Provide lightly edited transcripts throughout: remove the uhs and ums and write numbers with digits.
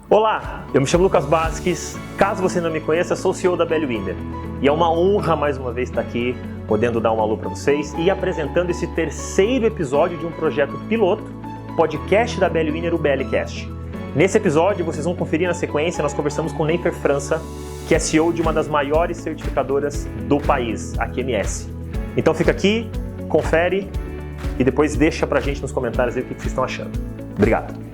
Olá, eu me chamo Lucas Basques. Caso você não me conheça, sou o CEO da Bellwinner. E é uma honra mais uma vez estar aqui, podendo dar um alô para vocês e apresentando esse terceiro episódio de um projeto piloto, podcast da Bellwinner, o BLcast. Nesse episódio, vocês vão conferir na sequência, nós conversamos com Neifer França, que é CEO de uma das maiores certificadoras do país, a QMS. Então fica aqui, confere e depois deixa pra gente nos comentários aí o que vocês estão achando. Obrigado.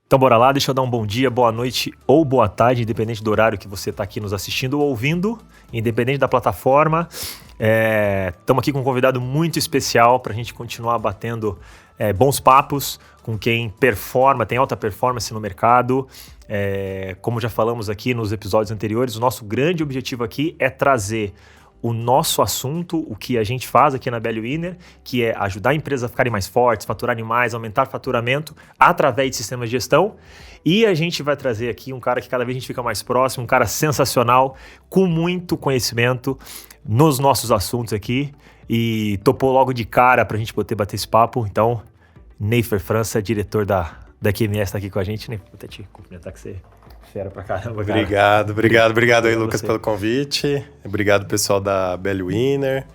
Então bora lá, deixa eu dar um bom dia, boa noite ou boa tarde, independente do horário que você está aqui nos assistindo ou ouvindo, independente da plataforma. Estamos aqui com um convidado muito especial para a gente continuar batendo bons papos com quem performa, tem alta performance no mercado. Como já falamos aqui nos episódios anteriores, o nosso grande objetivo aqui é trazer o nosso assunto, o que a gente faz aqui na Bellwinner, que é ajudar empresas a ficarem mais fortes, faturarem mais, aumentar faturamento através de sistemas de gestão. E a gente vai trazer aqui um cara que cada vez a gente fica mais próximo, um cara sensacional, com muito conhecimento nos nossos assuntos aqui. E topou logo de cara para a gente poder bater esse papo. Então, Neifer França, diretor da QMS, está aqui com a gente. Neifer, vou até te cumprimentar que você... fera pra caramba, cara. Obrigado aí, Lucas, pelo convite. Obrigado, pessoal da Bellwinner.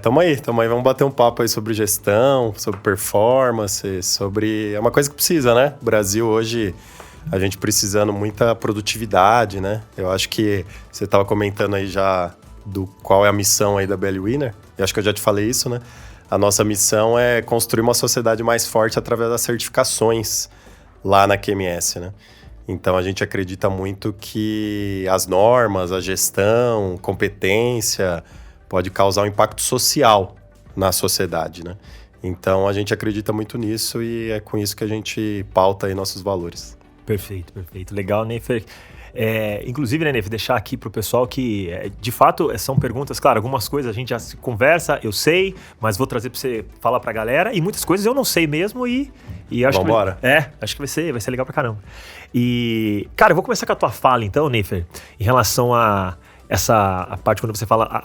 Tamo aí, vamos bater um papo aí sobre gestão, sobre performance, sobre... É uma coisa que precisa, né? O Brasil hoje, a gente precisando muita produtividade, né? Eu acho que você estava comentando aí já do qual é a missão aí da Bellwinner. Eu acho que eu já te falei isso, né? A nossa missão é construir uma sociedade mais forte através das certificações lá na QMS, né? Então, a gente acredita muito que as normas, a gestão, competência pode causar um impacto social na sociedade, né? Então, a gente acredita muito nisso e é com isso que a gente pauta aí nossos valores. Perfeito. Legal, Neifer. Inclusive, né, Neifer, deixar aqui pro pessoal que, de fato, são perguntas, claro, algumas coisas a gente já se conversa, eu sei, mas vou trazer para você falar pra galera, e muitas coisas eu não sei mesmo e acho Vambora. Acho que vai ser legal pra caramba. E, cara, eu vou começar com a tua fala, então, Neifer, em relação a a parte quando você fala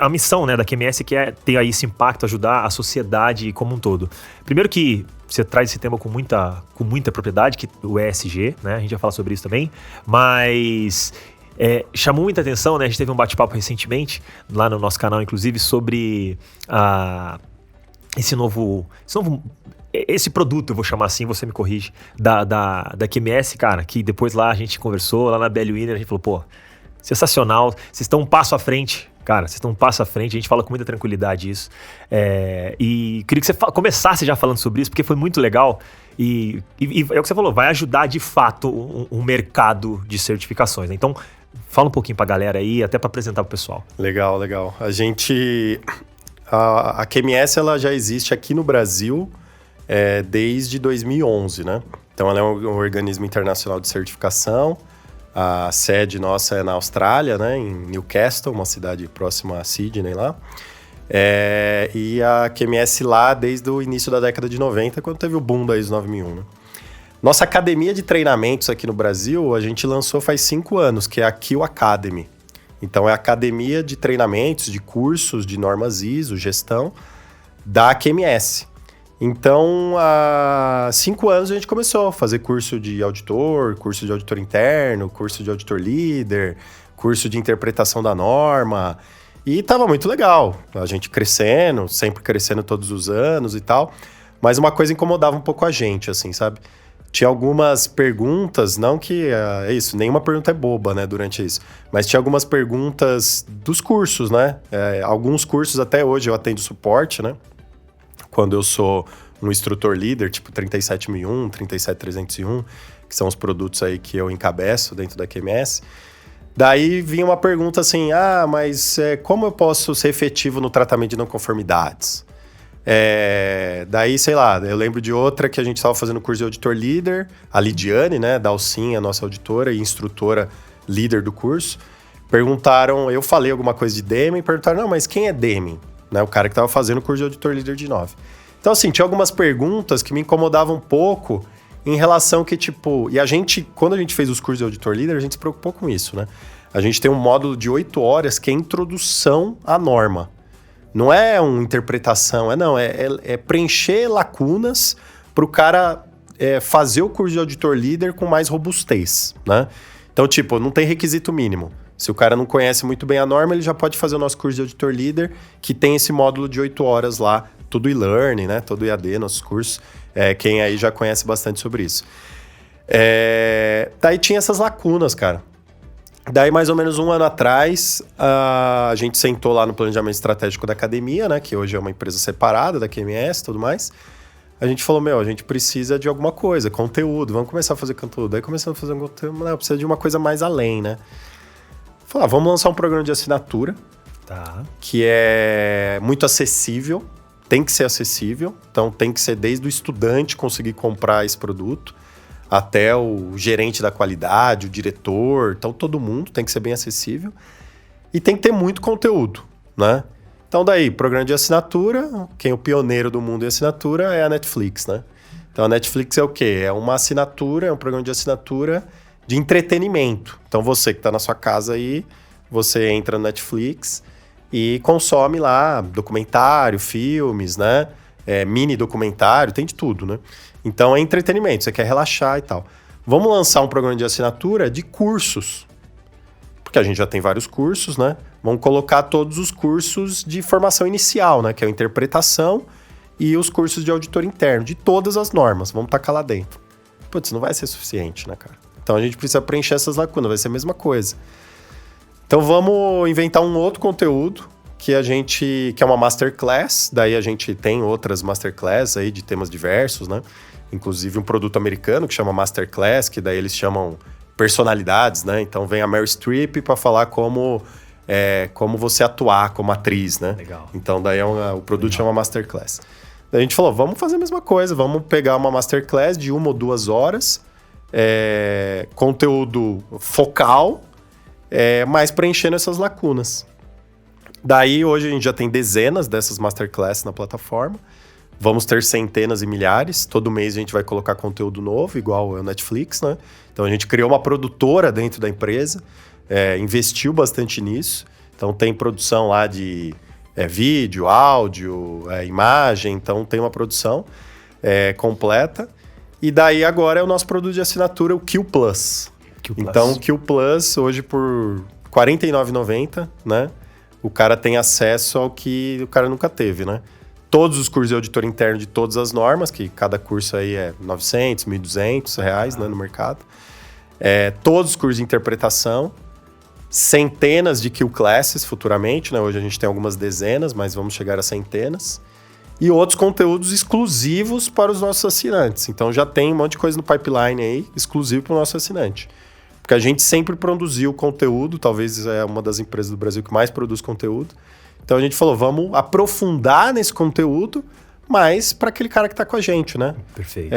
a missão, né, da QMS, que é ter aí esse impacto, ajudar a sociedade como um todo. Primeiro que você traz esse tema com muita propriedade, que o ESG, né, a gente vai falar sobre isso também, mas chamou muita atenção, né, a gente teve um bate-papo recentemente, lá no nosso canal, inclusive, sobre esse produto, eu vou chamar assim, você me corrige, da QMS, cara, que depois lá a gente conversou, lá na Bellwinner, a gente falou, pô, sensacional, vocês estão um passo à frente, cara, a gente fala com muita tranquilidade isso, e queria que você começasse já falando sobre isso, porque foi muito legal, e é o que você falou, vai ajudar de fato um mercado de certificações, né? Então fala um pouquinho pra galera aí, até pra apresentar pro pessoal. Legal, a QMS, ela já existe aqui no Brasil desde 2011, né? Então ela é um organismo internacional de certificação. A sede nossa é na Austrália, né, em Newcastle, uma cidade próxima a Sydney lá. E a QMS lá desde o início da década de 90, quando teve o boom da ISO 9001. Né? Nossa academia de treinamentos aqui no Brasil, a gente lançou faz 5 anos, que é a Q Academy. Então é a academia de treinamentos, de cursos, de normas ISO, gestão, da QMS. Então, há 5 anos a gente começou a fazer curso de auditor interno, curso de auditor líder, curso de interpretação da norma. E estava muito legal. A gente crescendo, sempre crescendo todos os anos e tal. Mas uma coisa incomodava um pouco a gente, assim, sabe? Tinha algumas perguntas, não que isso, nenhuma pergunta é boba, né, durante isso. Mas tinha algumas perguntas dos cursos, né? Alguns cursos até hoje eu atendo suporte, né? Quando eu sou um instrutor líder, tipo 37001, 37301, que são os produtos aí que eu encabeço dentro da QMS. Daí vinha uma pergunta assim, mas como eu posso ser efetivo no tratamento de não conformidades? Daí, sei lá, eu lembro de outra que a gente estava fazendo curso de auditor líder, a Lidiane, né, da Alcim, a nossa auditora e instrutora líder do curso. Perguntaram, eu falei alguma coisa de Deming, perguntaram, não, mas quem é Deming? Né, o cara que estava fazendo o curso de auditor líder de 9. Então, assim, tinha algumas perguntas que me incomodavam um pouco em relação que, tipo... E quando a gente fez os cursos de auditor líder, a gente se preocupou com isso, né? A gente tem um módulo de 8 horas que é introdução à norma. Não é uma interpretação, é preencher lacunas para o cara fazer o curso de auditor líder com mais robustez, né? Então, tipo, não tem requisito mínimo. Se o cara não conhece muito bem a norma, ele já pode fazer o nosso curso de auditor líder, que tem esse módulo de 8 horas lá, tudo e-learning, né? Todo EAD, nossos cursos. Quem aí já conhece bastante sobre isso. Daí tinha essas lacunas, cara. Daí, mais ou menos um ano atrás, a gente sentou lá no planejamento estratégico da academia, né? Que hoje é uma empresa separada da QMS e tudo mais. A gente falou, a gente precisa de alguma coisa, conteúdo, vamos começar a fazer conteúdo. Aí começamos a fazer um conteúdo, precisa de uma coisa mais além, né? Falei, vamos lançar um programa de assinatura, que é muito acessível, tem que ser acessível, então tem que ser desde o estudante conseguir comprar esse produto, até o gerente da qualidade, o diretor, então todo mundo tem que ser bem acessível e tem que ter muito conteúdo, né? Então daí, programa de assinatura, quem é o pioneiro do mundo em assinatura é a Netflix, né? Então a Netflix é o quê? É uma assinatura, é um programa de assinatura de entretenimento. Então você que está na sua casa aí, você entra no Netflix e consome lá documentário, filmes, né? Mini documentário, tem de tudo, né? Então é entretenimento, você quer relaxar e tal. Vamos lançar um programa de assinatura de cursos. Porque a gente já tem vários cursos, né? Vamos colocar todos os cursos de formação inicial, né? Que é a interpretação e os cursos de auditor interno, de todas as normas. Vamos tacar lá dentro. Putz, não vai ser suficiente, né, cara? Então a gente precisa preencher essas lacunas, vai ser a mesma coisa. Então vamos inventar um outro conteúdo que é uma masterclass. Daí a gente tem outras masterclass aí de temas diversos, né? Inclusive um produto americano que chama Masterclass, que daí eles chamam personalidades, né? Então vem a Meryl Streep para falar como você atuar como atriz, né? Legal. Então daí o produto chama Masterclass. Daí a gente falou, vamos fazer a mesma coisa, vamos pegar uma Masterclass de 1 ou 2 horas, conteúdo focal, mas preenchendo essas lacunas. Daí hoje a gente já tem dezenas dessas Masterclass na plataforma. Vamos ter centenas e milhares. Todo mês a gente vai colocar conteúdo novo, igual a Netflix, né? Então a gente criou uma produtora dentro da empresa, investiu bastante nisso. Então tem produção lá de vídeo, áudio, imagem. Então tem uma produção completa. E daí agora é o nosso produto de assinatura, o Q Plus. Então o Q Plus hoje por R$ 49,90, né? O cara tem acesso ao que o cara nunca teve, né? Todos os cursos de auditor interno de todas as normas, que cada curso aí é R$900, R$1.200, né, no mercado. Todos os cursos de interpretação, centenas de Q Classes futuramente, né? Hoje a gente tem algumas dezenas, mas vamos chegar a centenas. E outros conteúdos exclusivos para os nossos assinantes. Então já tem um monte de coisa no pipeline aí, exclusivo para o nosso assinante. Porque a gente sempre produziu conteúdo, talvez é uma das empresas do Brasil que mais produz conteúdo. Então a gente falou, vamos aprofundar nesse conteúdo, mas para aquele cara que está com a gente, né? Perfeito.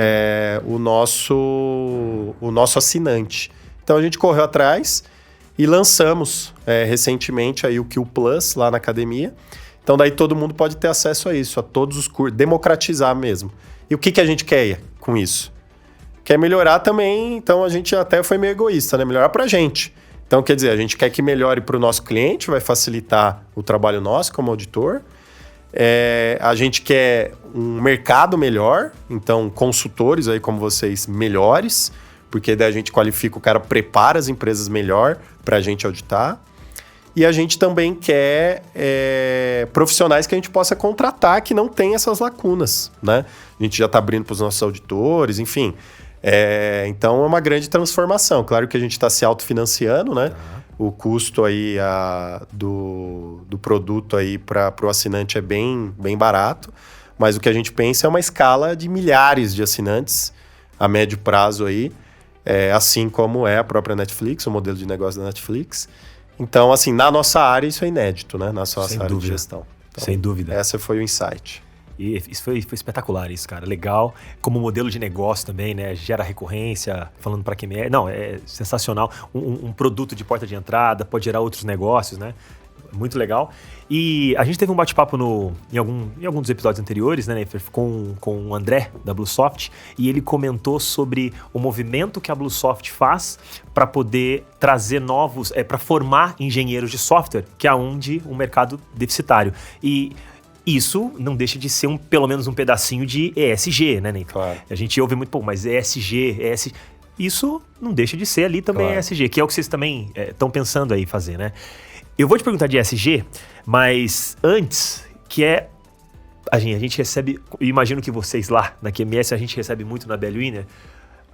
O nosso assinante. Então a gente correu atrás e lançamos recentemente aí o Q Plus lá na academia. Então daí todo mundo pode ter acesso a isso, a todos os cursos, democratizar mesmo. E o que a gente quer com isso? Quer melhorar também, então a gente até foi meio egoísta, né? Melhorar pra gente. Então, quer dizer, a gente quer que melhore para o nosso cliente, vai facilitar o trabalho nosso como auditor. A gente quer um mercado melhor, então consultores aí como vocês melhores, porque daí a gente qualifica, o cara prepara as empresas melhor para a gente auditar. E a gente também quer profissionais que a gente possa contratar que não tem essas lacunas, né? A gente já está abrindo para os nossos auditores, enfim... então é uma grande transformação. Claro que a gente está se autofinanciando, né? O custo aí do produto aí para o assinante é bem barato, mas o que a gente pensa é uma escala de milhares de assinantes a médio prazo aí, assim como é a própria Netflix, o modelo de negócio da Netflix. Então, assim, na nossa área isso é inédito, né? Na nossa área de gestão. Então, sem dúvida. Essa foi o insight. E isso foi espetacular, isso, cara. Legal. Como modelo de negócio também, né? Gera recorrência, falando para quem é. Não, é sensacional. Um produto de porta de entrada pode gerar outros negócios, né? Muito legal. E a gente teve um bate-papo em algum dos episódios anteriores, né, com o André, da Bluesoft, e ele comentou sobre o movimento que a Bluesoft faz para poder trazer para formar engenheiros de software, que é onde um mercado deficitário. E isso não deixa de ser pelo menos um pedacinho de ESG, né, Ney? Claro. A gente ouve muito, mas ESG. Isso não deixa de ser ali também ESG, que é o que vocês também estão pensando aí fazer, né? Eu vou te perguntar de ESG, mas antes, a gente recebe, imagino que vocês lá na QMS, a gente recebe muito na Bellwinner.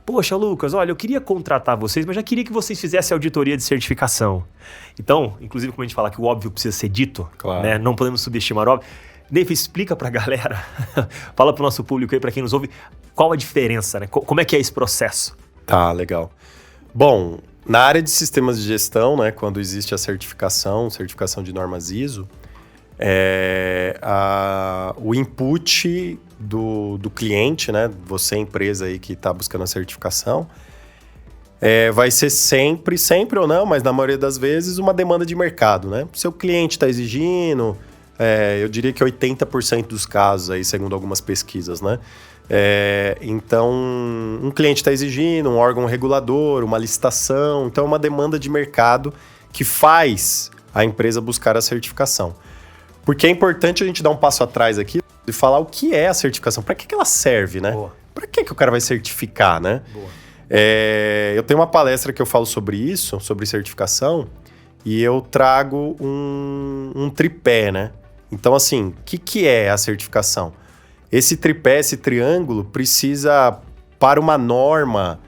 Poxa, Lucas, olha, eu queria contratar vocês, mas já queria que vocês fizessem auditoria de certificação. Então, inclusive, como a gente fala que o óbvio precisa ser dito, né? Não podemos subestimar o óbvio. Ney, explica pra galera, fala pro nosso público aí, pra quem nos ouve, qual a diferença, né? Como é que é esse processo? Tá, legal. Bom, na área de sistemas de gestão, né, quando existe a certificação de normas ISO, o input do cliente, né, você empresa aí que está buscando a certificação, vai ser sempre ou não, mas na maioria das vezes uma demanda de mercado, né? Seu cliente está exigindo, eu diria que 80% dos casos aí, segundo algumas pesquisas, né? Então, um cliente está exigindo, um órgão regulador, uma licitação. Então, é uma demanda de mercado que faz a empresa buscar a certificação. Porque é importante a gente dar um passo atrás aqui e falar o que é a certificação, para que ela serve, né? Para que o cara vai certificar, né? Eu tenho uma palestra que eu falo sobre isso, sobre certificação, e eu trago um tripé, né? Então, assim, o que é a certificação? Esse tripé, esse triângulo, precisa, para uma norma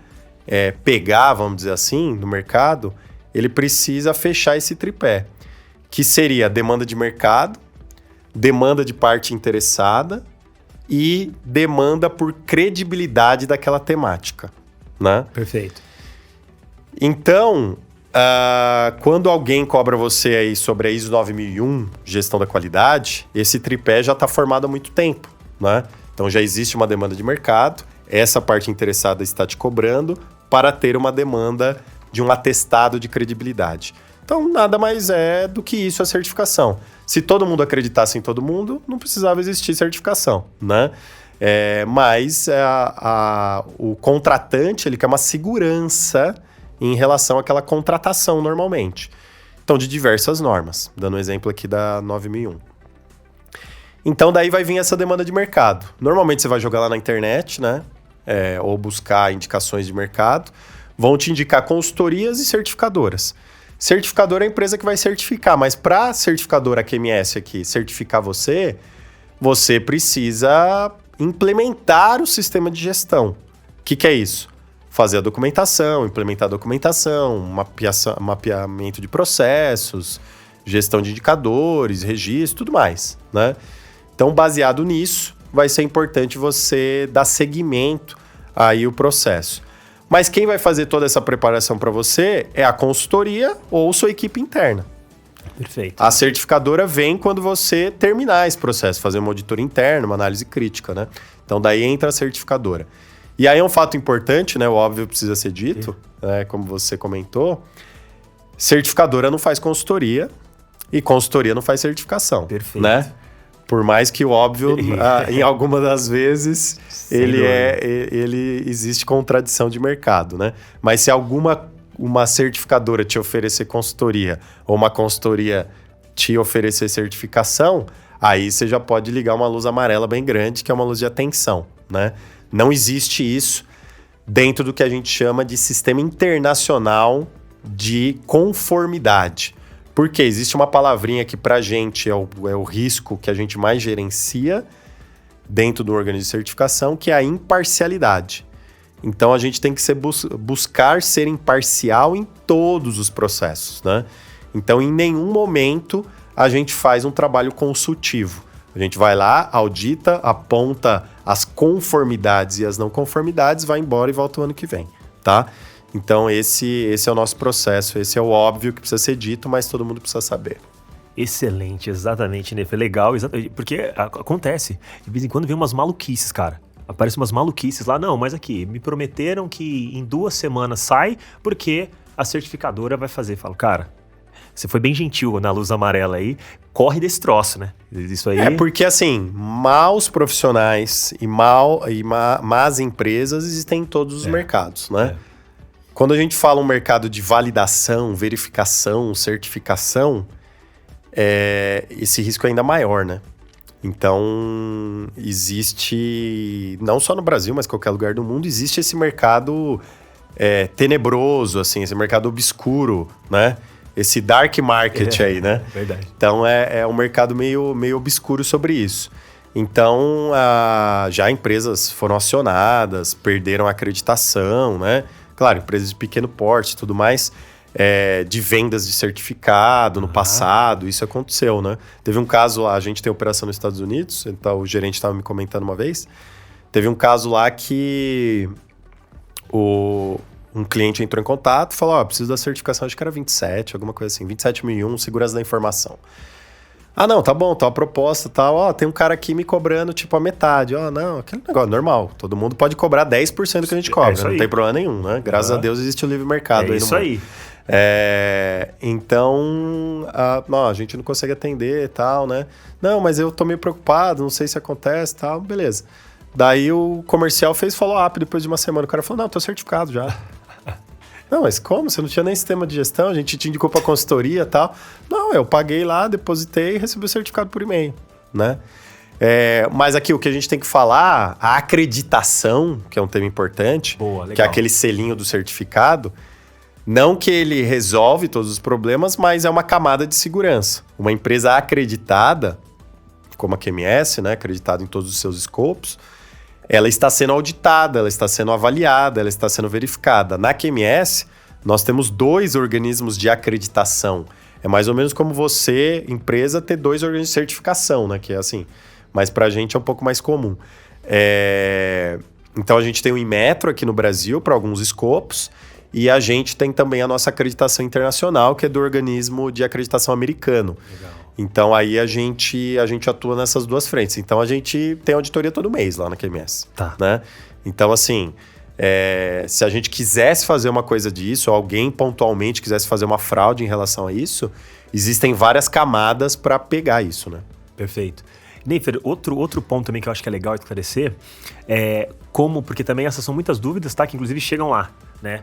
pegar, vamos dizer assim, no mercado, ele precisa fechar esse tripé, que seria demanda de mercado, demanda de parte interessada e demanda por credibilidade daquela temática, né? Perfeito. Então, quando alguém cobra você aí sobre a ISO 9001, gestão da qualidade, esse tripé já está formado há muito tempo, né? Então já existe uma demanda de mercado, essa parte interessada está te cobrando para ter uma demanda de um atestado de credibilidade. Então nada mais é do que isso a certificação. Se todo mundo acreditasse em todo mundo, não precisava existir certificação, né? Mas o contratante ele quer uma segurança em relação àquela contratação normalmente. Então de diversas normas, dando um exemplo aqui da 9001. Então, daí vai vir essa demanda de mercado. Normalmente, você vai jogar lá na internet, né? Ou buscar indicações de mercado. Vão te indicar consultorias e certificadoras. Certificadora é a empresa que vai certificar. Mas para a certificadora QMS aqui certificar você precisa implementar o sistema de gestão. O que é isso? Fazer a documentação, implementar a documentação, mapeamento de processos, gestão de indicadores, registro, tudo mais, né? Então, baseado nisso, vai ser importante você dar seguimento aí o processo. Mas quem vai fazer toda essa preparação para você é a consultoria ou sua equipe interna. Perfeito. A certificadora vem quando você terminar esse processo, fazer uma auditoria interna, uma análise crítica, né? Então, daí entra a certificadora. E aí é um fato importante, né? O óbvio precisa ser dito, né? Como você comentou, certificadora não faz consultoria e consultoria não faz certificação. Perfeito. Né? Por mais que o óbvio, em alguma das vezes, ele existe contradição de mercado, né? Mas se uma certificadora te oferecer consultoria ou uma consultoria te oferecer certificação, aí você já pode ligar uma luz amarela bem grande, que é uma luz de atenção, né? Não existe isso dentro do que a gente chama de sistema internacional de conformidade. Porque existe uma palavrinha que pra gente é o risco que a gente mais gerencia dentro do organismo de certificação, que é a imparcialidade. Então a gente tem que buscar ser imparcial em todos os processos, né? Então em nenhum momento a gente faz um trabalho consultivo. A gente vai lá, audita, aponta as conformidades e as não conformidades, vai embora e volta o ano que vem, tá? Então, esse é o nosso processo, esse é o óbvio que precisa ser dito, mas todo mundo precisa saber. Excelente, exatamente, né? Foi legal, porque acontece. De vez em quando vem umas maluquices, cara. Aparecem umas maluquices lá. Não, mas aqui, me prometeram que em 2 semanas sai, porque a certificadora vai fazer. Falo, cara, Você foi bem gentil na luz amarela aí. Corre desse troço, né? Isso aí... É porque, assim, maus profissionais e más empresas existem em todos os mercados, né? Quando a gente fala um mercado de validação, verificação, certificação, esse risco é ainda maior, né? Então, existe, não só no Brasil, mas em qualquer lugar do mundo, existe esse mercado tenebroso, assim, esse mercado obscuro, né? Esse dark market aí, né? Verdade. Então, é um mercado meio obscuro sobre isso. Então, já empresas foram acionadas, perderam a acreditação, né? Claro, empresas de pequeno porte e tudo mais, de vendas de certificado no passado, isso aconteceu, né? Teve um caso lá, a gente tem operação nos Estados Unidos, então o gerente estava me comentando uma vez, teve um caso lá que um cliente entrou em contato e falou, preciso da certificação, acho que era 27, alguma coisa assim, 27001, segurança da informação. Não, tá bom, tá uma proposta e tal. Tem um cara aqui me cobrando, tipo, a metade. Não, aquele negócio normal. Todo mundo pode cobrar 10% do que a gente cobra, não tem problema nenhum, né? Graças a Deus existe o livre mercado aí no mundo. Isso aí. Então, a gente não consegue atender e tal, né? Não, mas eu tô meio preocupado, não sei se acontece e tal, beleza. Daí o comercial fez follow-up depois de uma semana. O cara falou, não, tô certificado já. Não, mas como? Você não tinha nem sistema de gestão, a gente te indicou para consultoria e tal. Não, eu paguei lá, depositei e recebi o certificado por e-mail, né? Mas aqui o que a gente tem que falar, a acreditação, que é um tema importante, que é aquele selinho do certificado, não que ele resolve todos os problemas, mas é uma camada de segurança. Uma empresa acreditada, como a QMS, né, acreditada em todos os seus escopos, ela está sendo auditada, ela está sendo avaliada, ela está sendo verificada. Na QMS, nós temos 2 organismos de acreditação. É mais ou menos como você, empresa, ter 2 organismos de certificação, né? Que é assim, mas para a gente é um pouco mais comum. Então, a gente tem o Inmetro aqui no Brasil para alguns escopos e a gente tem também a nossa acreditação internacional, que é do organismo de acreditação americano. Legal. Então, aí a gente atua nessas 2 frentes. Então, a gente tem auditoria todo mês lá na QMS. Tá. Né? Então, assim, se a gente quisesse fazer uma coisa disso, ou alguém pontualmente quisesse fazer uma fraude em relação a isso, existem várias camadas para pegar isso, né? Perfeito. Neifer, outro ponto também que eu acho que é legal esclarecer porque também essas são muitas dúvidas, tá? Que inclusive chegam lá, né?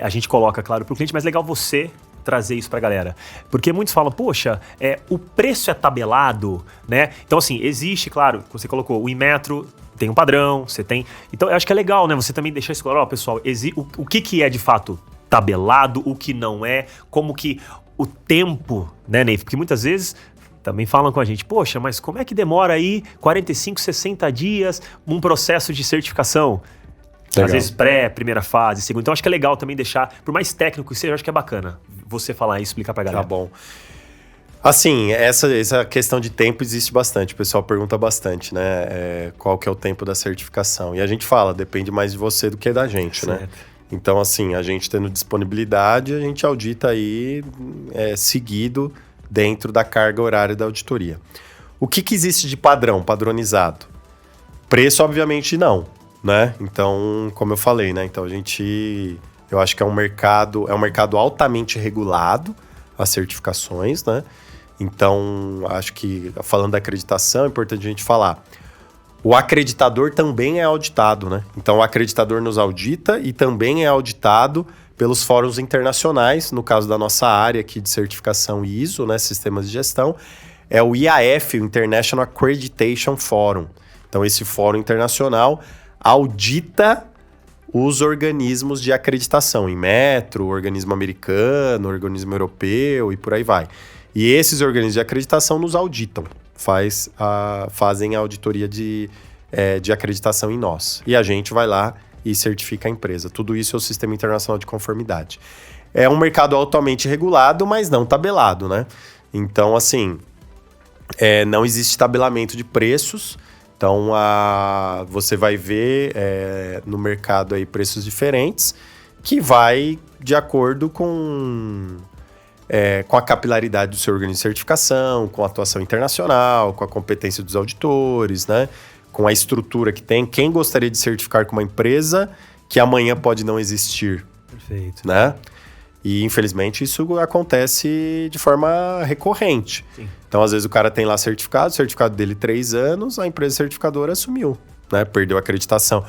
A gente coloca, claro, para o cliente, mas legal você trazer isso pra galera. Porque muitos falam, poxa, o preço é tabelado, né? Então, assim, existe, claro, você colocou o Inmetro, tem um padrão, você tem... Então, eu acho que é legal, né? Você também deixar isso claro, pessoal, o que é de fato tabelado, o que não é, como que o tempo, né, Ney? Porque muitas vezes também falam com a gente, poxa, mas como é que demora aí 45, 60 dias um processo de certificação? Legal. Às vezes primeira fase, segunda. Então acho que é legal também deixar, por mais técnico que seja, acho que é bacana você falar e explicar pra galera. Tá bom. Assim, essa questão de tempo existe bastante, o pessoal pergunta bastante, né? Qual que é o tempo da certificação? E a gente fala, depende mais de você do que da gente, certo, né? Então, assim, a gente tendo disponibilidade, a gente audita aí seguido dentro da carga horária da auditoria. O que existe de padronizado? Preço, obviamente, não, né? Então, como eu falei, né? Então, eu acho que é um mercado altamente regulado, as certificações, né? Então, acho que, falando da acreditação, é importante a gente falar. O acreditador também é auditado, né? Então, o acreditador nos audita e também é auditado pelos fóruns internacionais, no caso da nossa área aqui de certificação ISO, né? Sistemas de gestão, é o IAF, o International Accreditation Forum. Então, esse fórum internacional audita os organismos de acreditação, Inmetro, organismo americano, organismo europeu e por aí vai. E esses organismos de acreditação nos auditam, fazem a auditoria de acreditação em nós. E a gente vai lá e certifica a empresa. Tudo isso é o Sistema Internacional de Conformidade. É um mercado altamente regulado, mas não tabelado, né? Então, assim, não existe tabelamento de preços. Então, você vai ver no mercado aí preços diferentes, que vai de acordo com a capilaridade do seu organismo de certificação, com a atuação internacional, com a competência dos auditores, né? Com a estrutura que tem. Quem gostaria de certificar com uma empresa que amanhã pode não existir? Perfeito. Né? E, infelizmente, isso acontece de forma recorrente. Sim. Então, às vezes, o cara tem lá certificado, o certificado dele 3 anos, a empresa certificadora assumiu, né? Perdeu a acreditação.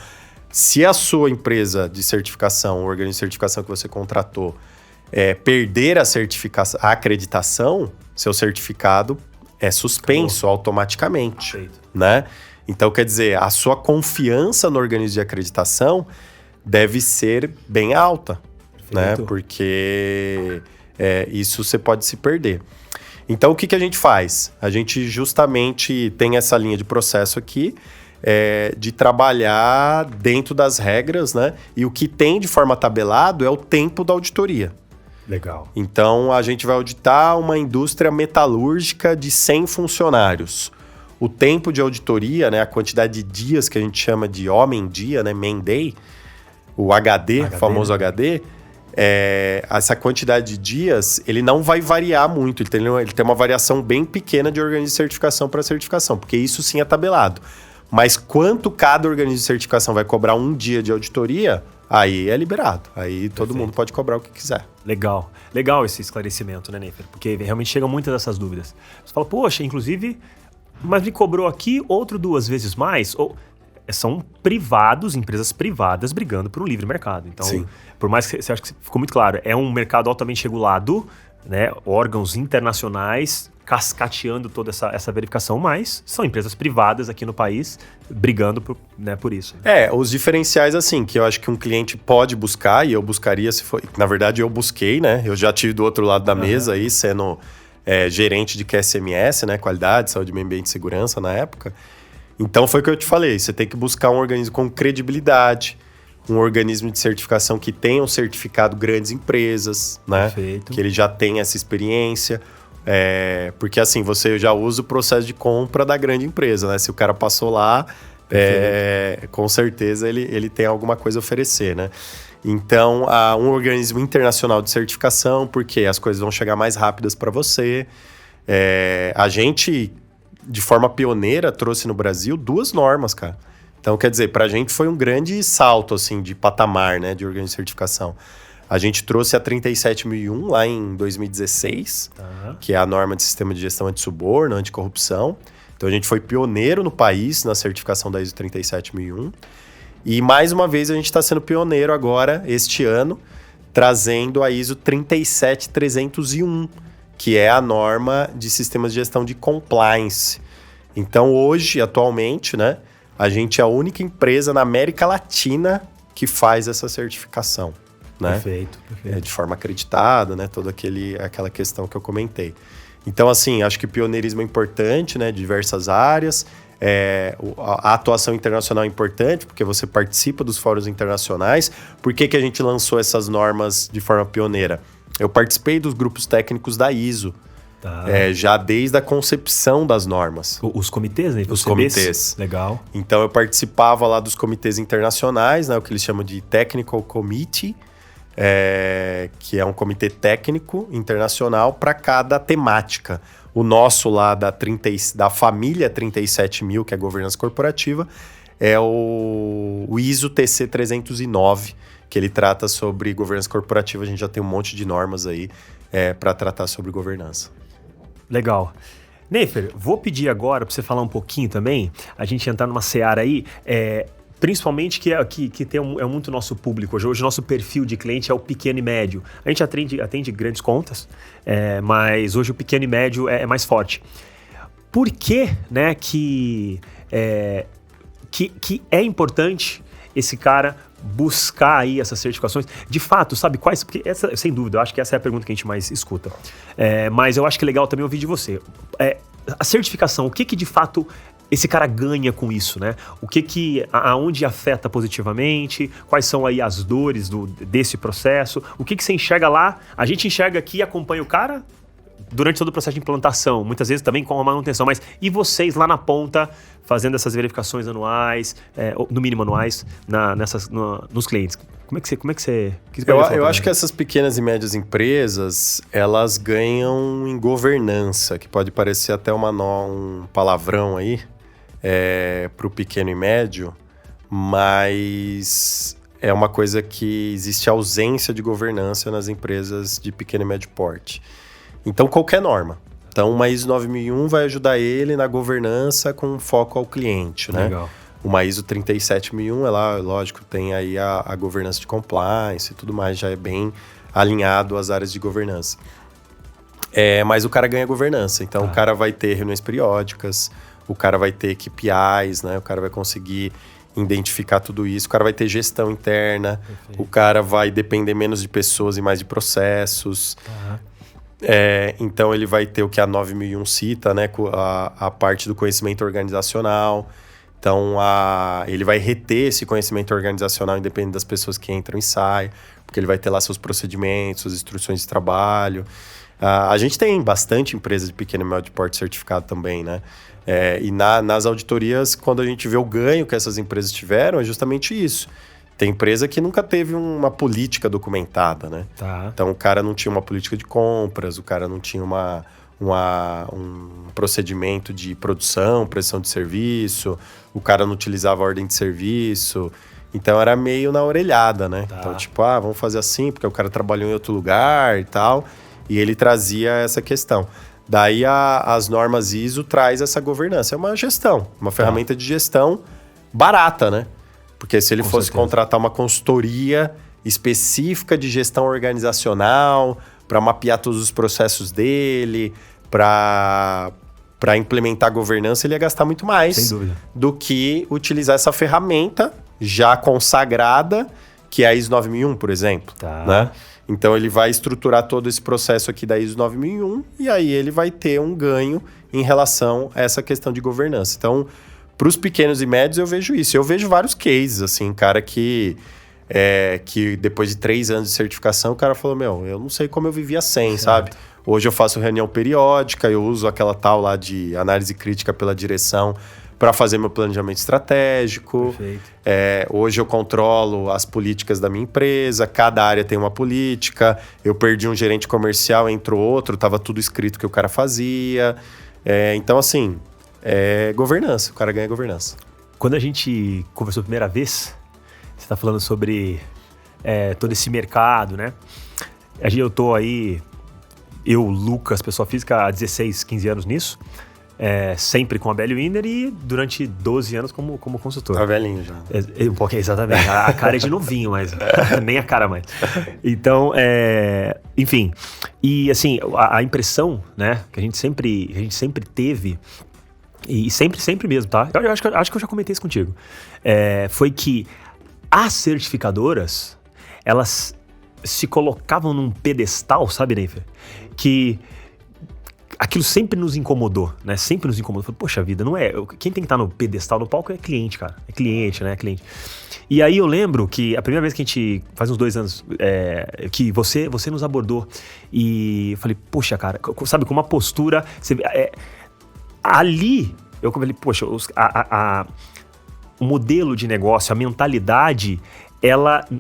Se a sua empresa de certificação, o organismo de certificação que você contratou, perder a acreditação, seu certificado é suspenso automaticamente, né? Então, quer dizer, a sua confiança no organismo de acreditação deve ser bem alta, né? Porque isso você pode se perder. Então, o que a gente faz? A gente justamente tem essa linha de processo aqui, de trabalhar dentro das regras, né? E o que tem de forma tabelado é o tempo da auditoria. Legal. Então, a gente vai auditar uma indústria metalúrgica de 100 funcionários. O tempo de auditoria, né, a quantidade de dias que a gente chama de homem-dia, né, man day, o HD, o famoso HD, essa quantidade de dias, ele não vai variar muito. Ele tem uma variação bem pequena de organismo de certificação para certificação, porque isso sim é tabelado. Mas quanto cada organismo de certificação vai cobrar um dia de auditoria, aí é liberado. Aí todo mundo pode cobrar o que quiser. Legal. Legal esse esclarecimento, né, Neifer? Porque realmente chegam muitas dessas dúvidas. Você fala, poxa, inclusive, mas me cobrou aqui, outro 2 vezes mais? Ou são privados, empresas privadas brigando por um livre mercado. Então, sim, por mais que você ache que ficou muito claro, é um mercado altamente regulado, né? Órgãos internacionais cascateando toda essa verificação, mas são empresas privadas aqui no país brigando por isso. Os diferenciais, assim, que eu acho que um cliente pode buscar, e eu buscaria se for... Na verdade, eu busquei, né? Eu já tive do outro lado da mesa aí, sendo gerente de QSMS, né? Qualidade, Saúde, Meio Ambiente e Segurança na época. Então, foi o que eu te falei. Você tem que buscar um organismo com credibilidade, um organismo de certificação que tenha um certificado grandes empresas, né? Perfeito. Que ele já tenha essa experiência. Porque assim, você já usa o processo de compra da grande empresa, né? Se o cara passou lá, com certeza ele tem alguma coisa a oferecer, né? Então, um organismo internacional de certificação, porque as coisas vão chegar mais rápidas para você. A gente, de forma pioneira, trouxe no Brasil 2 normas, cara. Então, quer dizer, para a gente foi um grande salto, assim, de patamar, né, de organismo de certificação. A gente trouxe a 37001 lá em 2016, que é a norma de sistema de gestão anti-suborno, anticorrupção. Então, a gente foi pioneiro no país na certificação da ISO 37001. E, mais uma vez, a gente está sendo pioneiro agora, este ano, trazendo a ISO 37301, que é a norma de sistemas de gestão de compliance. Então, hoje, atualmente, né, a gente é a única empresa na América Latina que faz essa certificação. Né? Perfeito. De forma acreditada, né? Toda aquela questão que eu comentei. Então, assim, acho que pioneirismo é importante, né? Diversas áreas. A atuação internacional é importante, porque você participa dos fóruns internacionais. Por que a gente lançou essas normas de forma pioneira? Eu participei dos grupos técnicos da ISO, já desde a concepção das normas. Os comitês, né? Os comitês. Legal. Então, eu participava lá dos comitês internacionais, né? O que eles chamam de Technical Committee, que é um comitê técnico internacional para cada temática. O nosso lá da família 37000, que é a governança corporativa, é o ISO TC 309, que ele trata sobre governança corporativa. A gente já tem um monte de normas aí para tratar sobre governança. Legal. Neifer, vou pedir agora para você falar um pouquinho também, a gente entrar numa seara aí, principalmente que é muito nosso público hoje. Hoje o nosso perfil de cliente é o pequeno e médio. A gente atende grandes contas, mas hoje o pequeno e médio é mais forte. Por que, né, que é importante esse cara buscar aí essas certificações? De fato, sabe quais? Porque sem dúvida, eu acho que essa é a pergunta que a gente mais escuta. Mas eu acho que é legal também ouvir de você. A certificação, o que de fato esse cara ganha com isso, né? Aonde afeta positivamente, quais são aí as dores desse processo, o que você enxerga lá? A gente enxerga aqui e acompanha o cara durante todo o processo de implantação, muitas vezes também com a manutenção, mas e vocês lá na ponta, fazendo essas verificações anuais, no mínimo anuais, nos clientes? Como é que você... Eu acho que essas pequenas e médias empresas, elas ganham em governança, que pode parecer até um palavrão aí, para o pequeno e médio, mas é uma coisa que existe ausência de governança nas empresas de pequeno e médio porte. Então, qualquer norma. Então, uma ISO 9001 vai ajudar ele na governança com foco ao cliente, né? Legal. Uma ISO 37001, ela, lógico, tem aí a governança de compliance e tudo mais, já é bem alinhado às áreas de governança. Mas o cara ganha governança, então o cara vai ter reuniões periódicas, o cara vai ter KPIs, né? O cara vai conseguir identificar tudo isso, o cara vai ter gestão interna, o cara vai depender menos de pessoas e mais de processos. Então ele vai ter o que a 9001 cita, né? A parte do conhecimento organizacional. Então ele vai reter esse conhecimento organizacional independente das pessoas que entram e saem, porque ele vai ter lá seus procedimentos, suas instruções de trabalho. A gente tem bastante empresas de pequeno e médio porte certificado também, né? E nas auditorias, quando a gente vê o ganho que essas empresas tiveram, é justamente isso. Tem empresa que nunca teve uma política documentada, né? Então o cara não tinha uma política de compras, o cara não tinha um procedimento de produção, prestação de serviço, o cara não utilizava a ordem de serviço. Então era meio na orelhada, né? Então, tipo, vamos fazer assim, porque o cara trabalhou em outro lugar e tal. E ele trazia essa questão. Daí as normas ISO traz essa governança. É uma gestão, uma ferramenta de gestão barata, né? Porque se ele fosse contratar uma consultoria específica de gestão organizacional para mapear todos os processos dele, para implementar governança, ele ia gastar muito mais do que utilizar essa ferramenta já consagrada, que é a ISO 9001, por exemplo. Né? Então, ele vai estruturar todo esse processo aqui da ISO 9001 e aí ele vai ter um ganho em relação a essa questão de governança. Então, para os pequenos e médios, eu vejo isso. Eu vejo vários cases, assim, cara que depois de 3 anos de certificação, o cara falou, eu não sei como eu vivia sem, sabe? Hoje eu faço reunião periódica, eu uso aquela tal lá de análise crítica pela direção para fazer meu planejamento estratégico. Hoje eu controlo as políticas da minha empresa, cada área tem uma política. Eu perdi um gerente comercial, entrou outro, estava tudo escrito que o cara fazia. Então, assim, governança, o cara ganha governança. Quando a gente conversou a primeira vez, você está falando sobre todo esse mercado, né? Eu tô aí, Lucas, pessoa física, há 16, 15 anos nisso. Sempre com a Belly Winner e durante 12 anos como consultor. Tá velhinho já. Um pouquinho, exatamente. A cara é de novinho, mas nem a cara mais. Então, enfim. E assim, a impressão, né, que a gente sempre teve, e sempre mesmo, tá? Eu acho que eu já comentei isso contigo. Foi que as certificadoras, elas se colocavam num pedestal, sabe, Neifer? Que aquilo sempre nos incomodou, né? Sempre nos incomodou. Falei, poxa vida, não é... Quem tem que estar no pedestal, no palco, é cliente, cara. É cliente, né? É cliente. E aí eu lembro que a primeira vez que a gente... Faz uns 2 anos, que você nos abordou. E eu falei, poxa, cara, sabe, com uma postura... Ali, eu falei, poxa, o modelo de negócio, a mentalidade...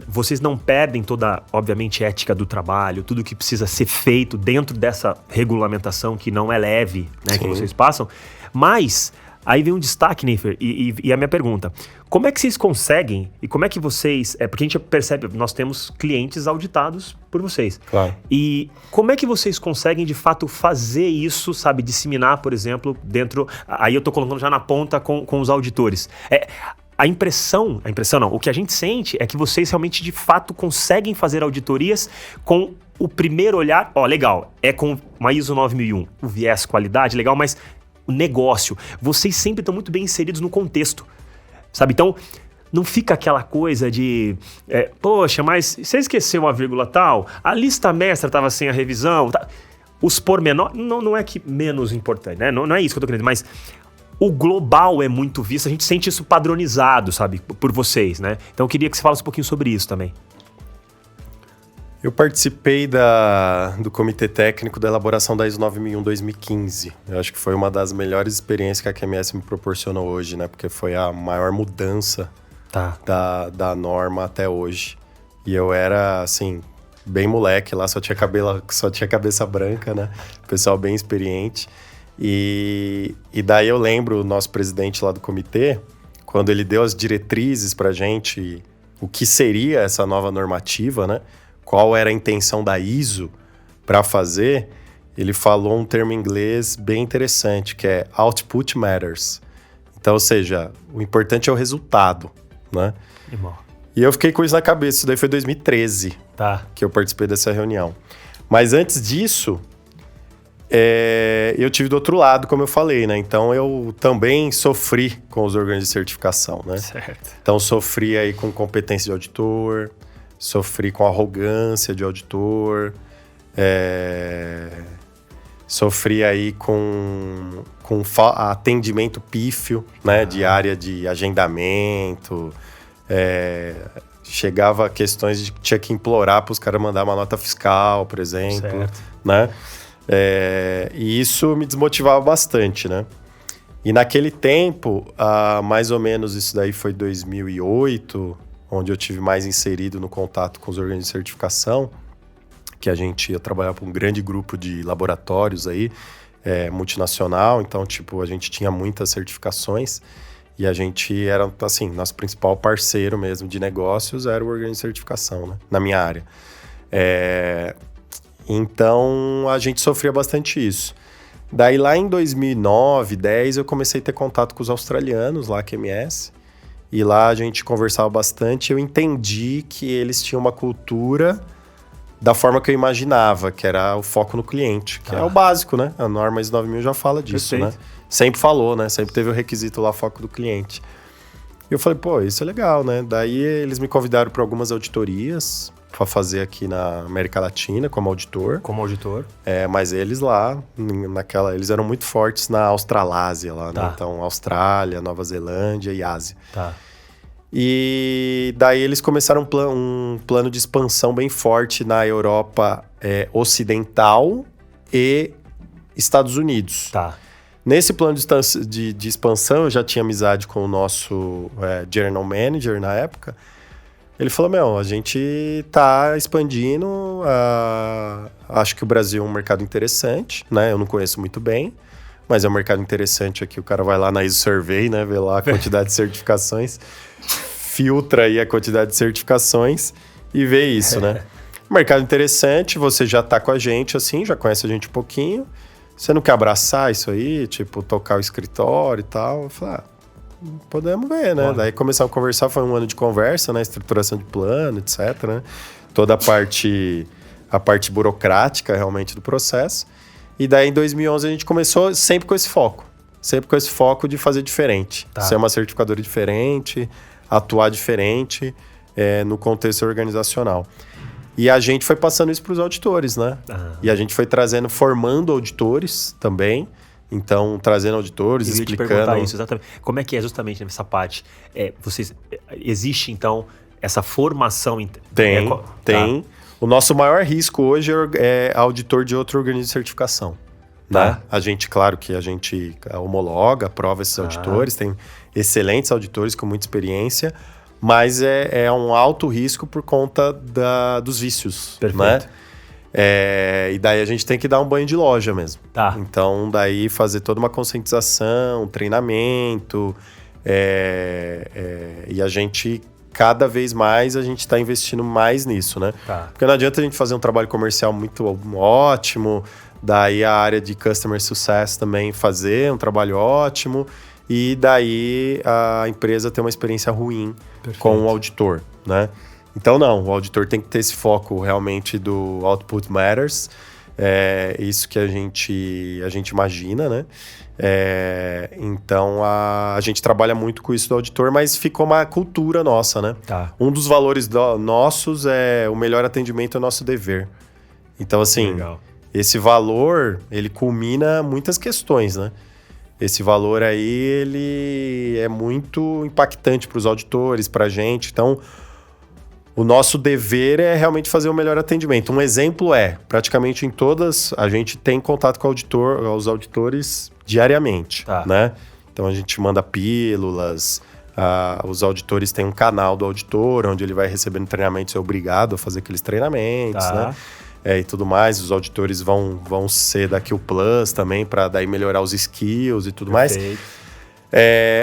vocês não perdem toda, obviamente, ética do trabalho, tudo que precisa ser feito dentro dessa regulamentação que não é leve, né, que vocês passam. Mas aí vem um destaque, Neifer, e a minha pergunta: como é que vocês conseguem, e como é que vocês... Porque a gente percebe, nós temos clientes auditados por vocês. Claro. E como é que vocês conseguem, de fato, fazer isso, sabe, disseminar, por exemplo, dentro... Aí eu tô colocando já na ponta com os auditores. A impressão não, o que a gente sente é que vocês realmente, de fato, conseguem fazer auditorias com o primeiro olhar, legal, com uma ISO 9001, o viés qualidade, legal, mas o negócio, vocês sempre estão muito bem inseridos no contexto, sabe? Então, não fica aquela coisa de, poxa, mas você esqueceu uma vírgula tal, a lista mestra estava sem a revisão, tá? Os pormenores, não é que menos importante, né? Não é isso que eu tô querendo, mas... O global é muito visto, a gente sente isso padronizado, sabe, por vocês, né? Então eu queria que você falasse um pouquinho sobre isso também. Eu participei do comitê técnico da elaboração da ISO 9001 2015. Eu acho que foi uma das melhores experiências que a QMS me proporcionou hoje, né? Porque foi a maior mudança da norma até hoje. E eu era, assim, bem moleque lá, só tinha cabeça branca, né? Pessoal bem experiente. E daí eu lembro o nosso presidente lá do comitê, quando ele deu as diretrizes pra gente o que seria essa nova normativa, né? Qual era a intenção da ISO para fazer, ele falou um termo em inglês bem interessante, que é Output Matters. Então, ou seja, o importante é o resultado, né? E eu fiquei com isso na cabeça. Isso daí foi 2013 que eu participei dessa reunião. Mas antes disso, eu tive do outro lado, como eu falei, né? Então, eu também sofri com os organismos de certificação, né? Certo. Então, sofri aí com competência de auditor, sofri com arrogância de auditor, sofri aí com atendimento pífio, né? De área de agendamento. Chegava a questões de que tinha que implorar para os caras mandar uma nota fiscal, por exemplo. Certo. Né? E isso me desmotivava bastante, né? E naquele tempo, mais ou menos isso daí foi 2008, onde eu tive mais inserido no contato com os organismos de certificação, que eu trabalhava para um grande grupo de laboratórios aí, multinacional, então, tipo, a gente tinha muitas certificações e a gente era, assim, nosso principal parceiro mesmo de negócios era o organismo de certificação, né? Na minha área. Então, a gente sofria bastante isso. Daí, lá em 2009, 2010, eu comecei a ter contato com os australianos, lá, QMS. E lá a gente conversava bastante. Eu entendi que eles tinham uma cultura da forma que eu imaginava, que era o foco no cliente, que é o básico, né? A norma ISO 9000 já fala disso, né? Sempre falou, né? Sempre teve o requisito lá, foco do cliente. E eu falei, pô, isso é legal, né? Daí eles me convidaram para algumas auditorias para fazer aqui na América Latina como auditor. Como auditor. Mas eles lá, eles eram muito fortes na Australásia lá, né? Então, Austrália, Nova Zelândia e Ásia. E daí eles começaram um plano de expansão bem forte na Europa Ocidental e Estados Unidos. Nesse plano de expansão, eu já tinha amizade com o nosso General Manager na época. Ele falou, a gente tá expandindo, acho que o Brasil é um mercado interessante, né? Eu não conheço muito bem, mas é um mercado interessante aqui. O cara vai lá na ISO Survey, né? Vê lá a quantidade de certificações, filtra aí a quantidade de certificações e vê isso, né? Mercado interessante, você já tá com a gente, assim, já conhece a gente um pouquinho. Você não quer abraçar isso aí, tipo, tocar o escritório e tal? Eu falei, podemos ver, né? Daí começamos a conversar, foi um ano de conversa, né? Estruturação de plano, etc, né? Toda a parte burocrática, realmente, do processo. E daí, em 2011, a gente começou sempre com esse foco. Sempre com esse foco de fazer diferente. Ser uma certificadora diferente, atuar diferente no contexto organizacional. E a gente foi passando isso para os auditores, né? E a gente foi formando auditores também. Então, trazendo auditores, explicando... Eu ia te perguntar isso, exatamente. Como é que é justamente nessa parte? Existe, então, essa formação... Tem. O nosso maior risco hoje é auditor de outro organismo de certificação. Né? A gente, claro que a gente homologa, aprova esses auditores, tem excelentes auditores com muita experiência, mas é um alto risco por conta dos vícios. Perfeito. Né? E daí a gente tem que dar um banho de loja mesmo. Então, daí fazer toda uma conscientização, treinamento, e a gente, cada vez mais, a gente está investindo mais nisso, né? Porque não adianta a gente fazer um trabalho comercial muito ótimo, daí a área de Customer Success também fazer um trabalho ótimo, e daí a empresa ter uma experiência ruim com o auditor, né? Então, não, o auditor tem que ter esse foco realmente do Output Matters, isso que a gente imagina, né? Então, a gente trabalha muito com isso do auditor, mas ficou uma cultura nossa, né? Um dos valores nossos é o melhor atendimento é nosso dever. Então, assim, esse valor, ele culmina muitas questões, né? Esse valor aí, ele é muito impactante para os auditores, para a gente. Então, o nosso dever é realmente fazer o melhor atendimento. Um exemplo praticamente em todas, a gente tem contato com os auditores diariamente, né? Então, a gente manda pílulas, os auditores têm um canal do auditor, onde ele vai recebendo treinamentos, é obrigado a fazer aqueles treinamentos, né? E tudo mais. Os auditores vão ser daqui o Plus também, para daí melhorar os skills e tudo mais.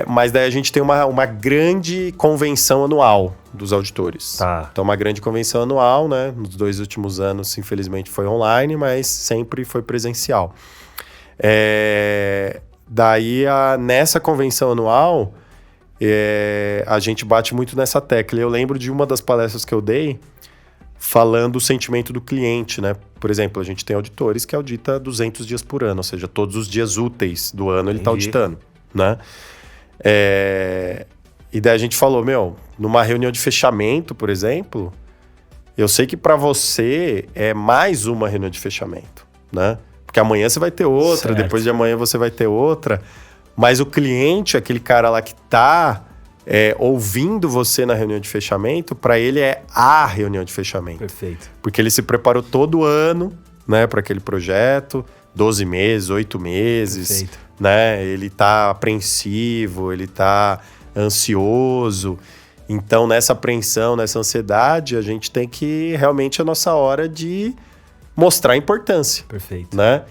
Mas daí a gente tem uma grande convenção anual dos auditores. Tá. Então, uma grande convenção anual, né? Nos 2 últimos anos, infelizmente, foi online, mas sempre foi presencial. Daí, nessa convenção anual, a gente bate muito nessa tecla. Eu lembro de uma das palestras que eu dei falando o sentimento do cliente, né? Por exemplo, a gente tem auditores que audita 200 dias por ano, ou seja, todos os dias úteis do ano ele está auditando, né? E daí a gente falou, numa reunião de fechamento, por exemplo, eu sei que para você é mais uma reunião de fechamento, né? Porque amanhã você vai ter outra, certo. Depois de amanhã você vai ter outra, mas o cliente, aquele cara lá que está ouvindo você na reunião de fechamento, para ele é a reunião de fechamento. Perfeito. Porque ele se preparou todo ano, né, para aquele projeto, 12 meses, 8 meses, Perfeito. né? Ele tá apreensivo, ele tá ansioso. Então, nessa apreensão, nessa ansiedade, a gente tem que realmente a nossa hora de mostrar a importância. Perfeito. Né?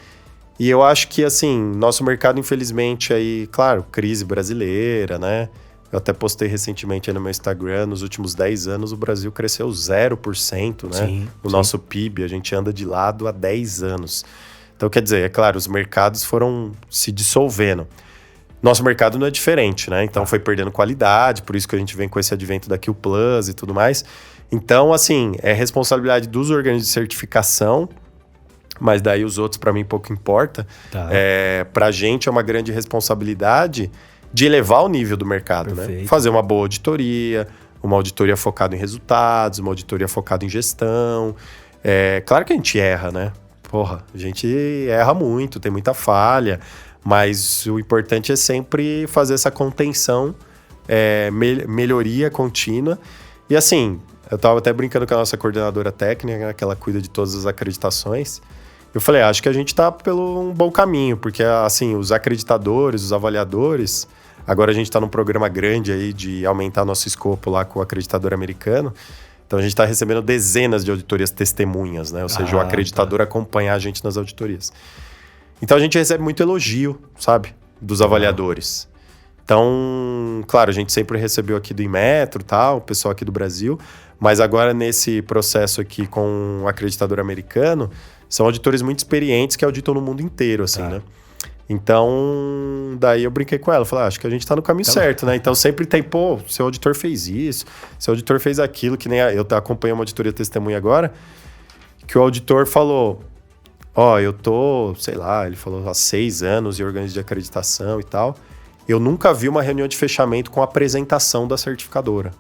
E eu acho que, assim, nosso mercado, infelizmente, aí, claro, crise brasileira, né? Eu até postei recentemente aí no meu Instagram, nos últimos 10 anos o Brasil cresceu 0%, né? Sim, o nosso PIB, a gente anda de lado há 10 anos. Então, quer dizer, é claro, os mercados foram se dissolvendo. Nosso mercado não é diferente, né? Então, foi perdendo qualidade, por isso que a gente vem com esse advento da Q Plus e tudo mais. Então, assim, é responsabilidade dos organismos de certificação, mas daí os outros, para mim, pouco importa. Tá. Pra gente é uma grande responsabilidade de elevar o nível do mercado, Perfeito. né? Fazer uma boa auditoria, uma auditoria focada em resultados, uma auditoria focada em gestão. Claro que a gente erra, né? Porra, a gente erra muito, tem muita falha, mas o importante é sempre fazer essa contenção, melhoria contínua. E assim, eu estava até brincando com a nossa coordenadora técnica, né, que ela cuida de todas as acreditações. Eu falei, acho que a gente está pelo um bom caminho, porque assim, os acreditadores, os avaliadores, agora a gente está num programa grande aí de aumentar nosso escopo lá com o acreditador americano. Então, a gente está recebendo dezenas de auditorias testemunhas, né? Ou seja, o acreditador acompanhar a gente nas auditorias. Então, a gente recebe muito elogio, sabe? Dos avaliadores. Então, claro, a gente sempre recebeu aqui do Inmetro e tal, o pessoal aqui do Brasil. Mas agora, nesse processo aqui com o acreditador americano, são auditores muito experientes que auditam no mundo inteiro, assim, né? Então, daí eu brinquei com ela. Falei, acho que a gente tá no caminho certo, né? Então, sempre tem, seu auditor fez isso, seu auditor fez aquilo, que nem eu acompanhei uma auditoria testemunha agora, que o auditor falou, eu tô, sei lá, ele falou, há 6 anos em organismo de acreditação e tal. Eu nunca vi uma reunião de fechamento com apresentação da certificadora.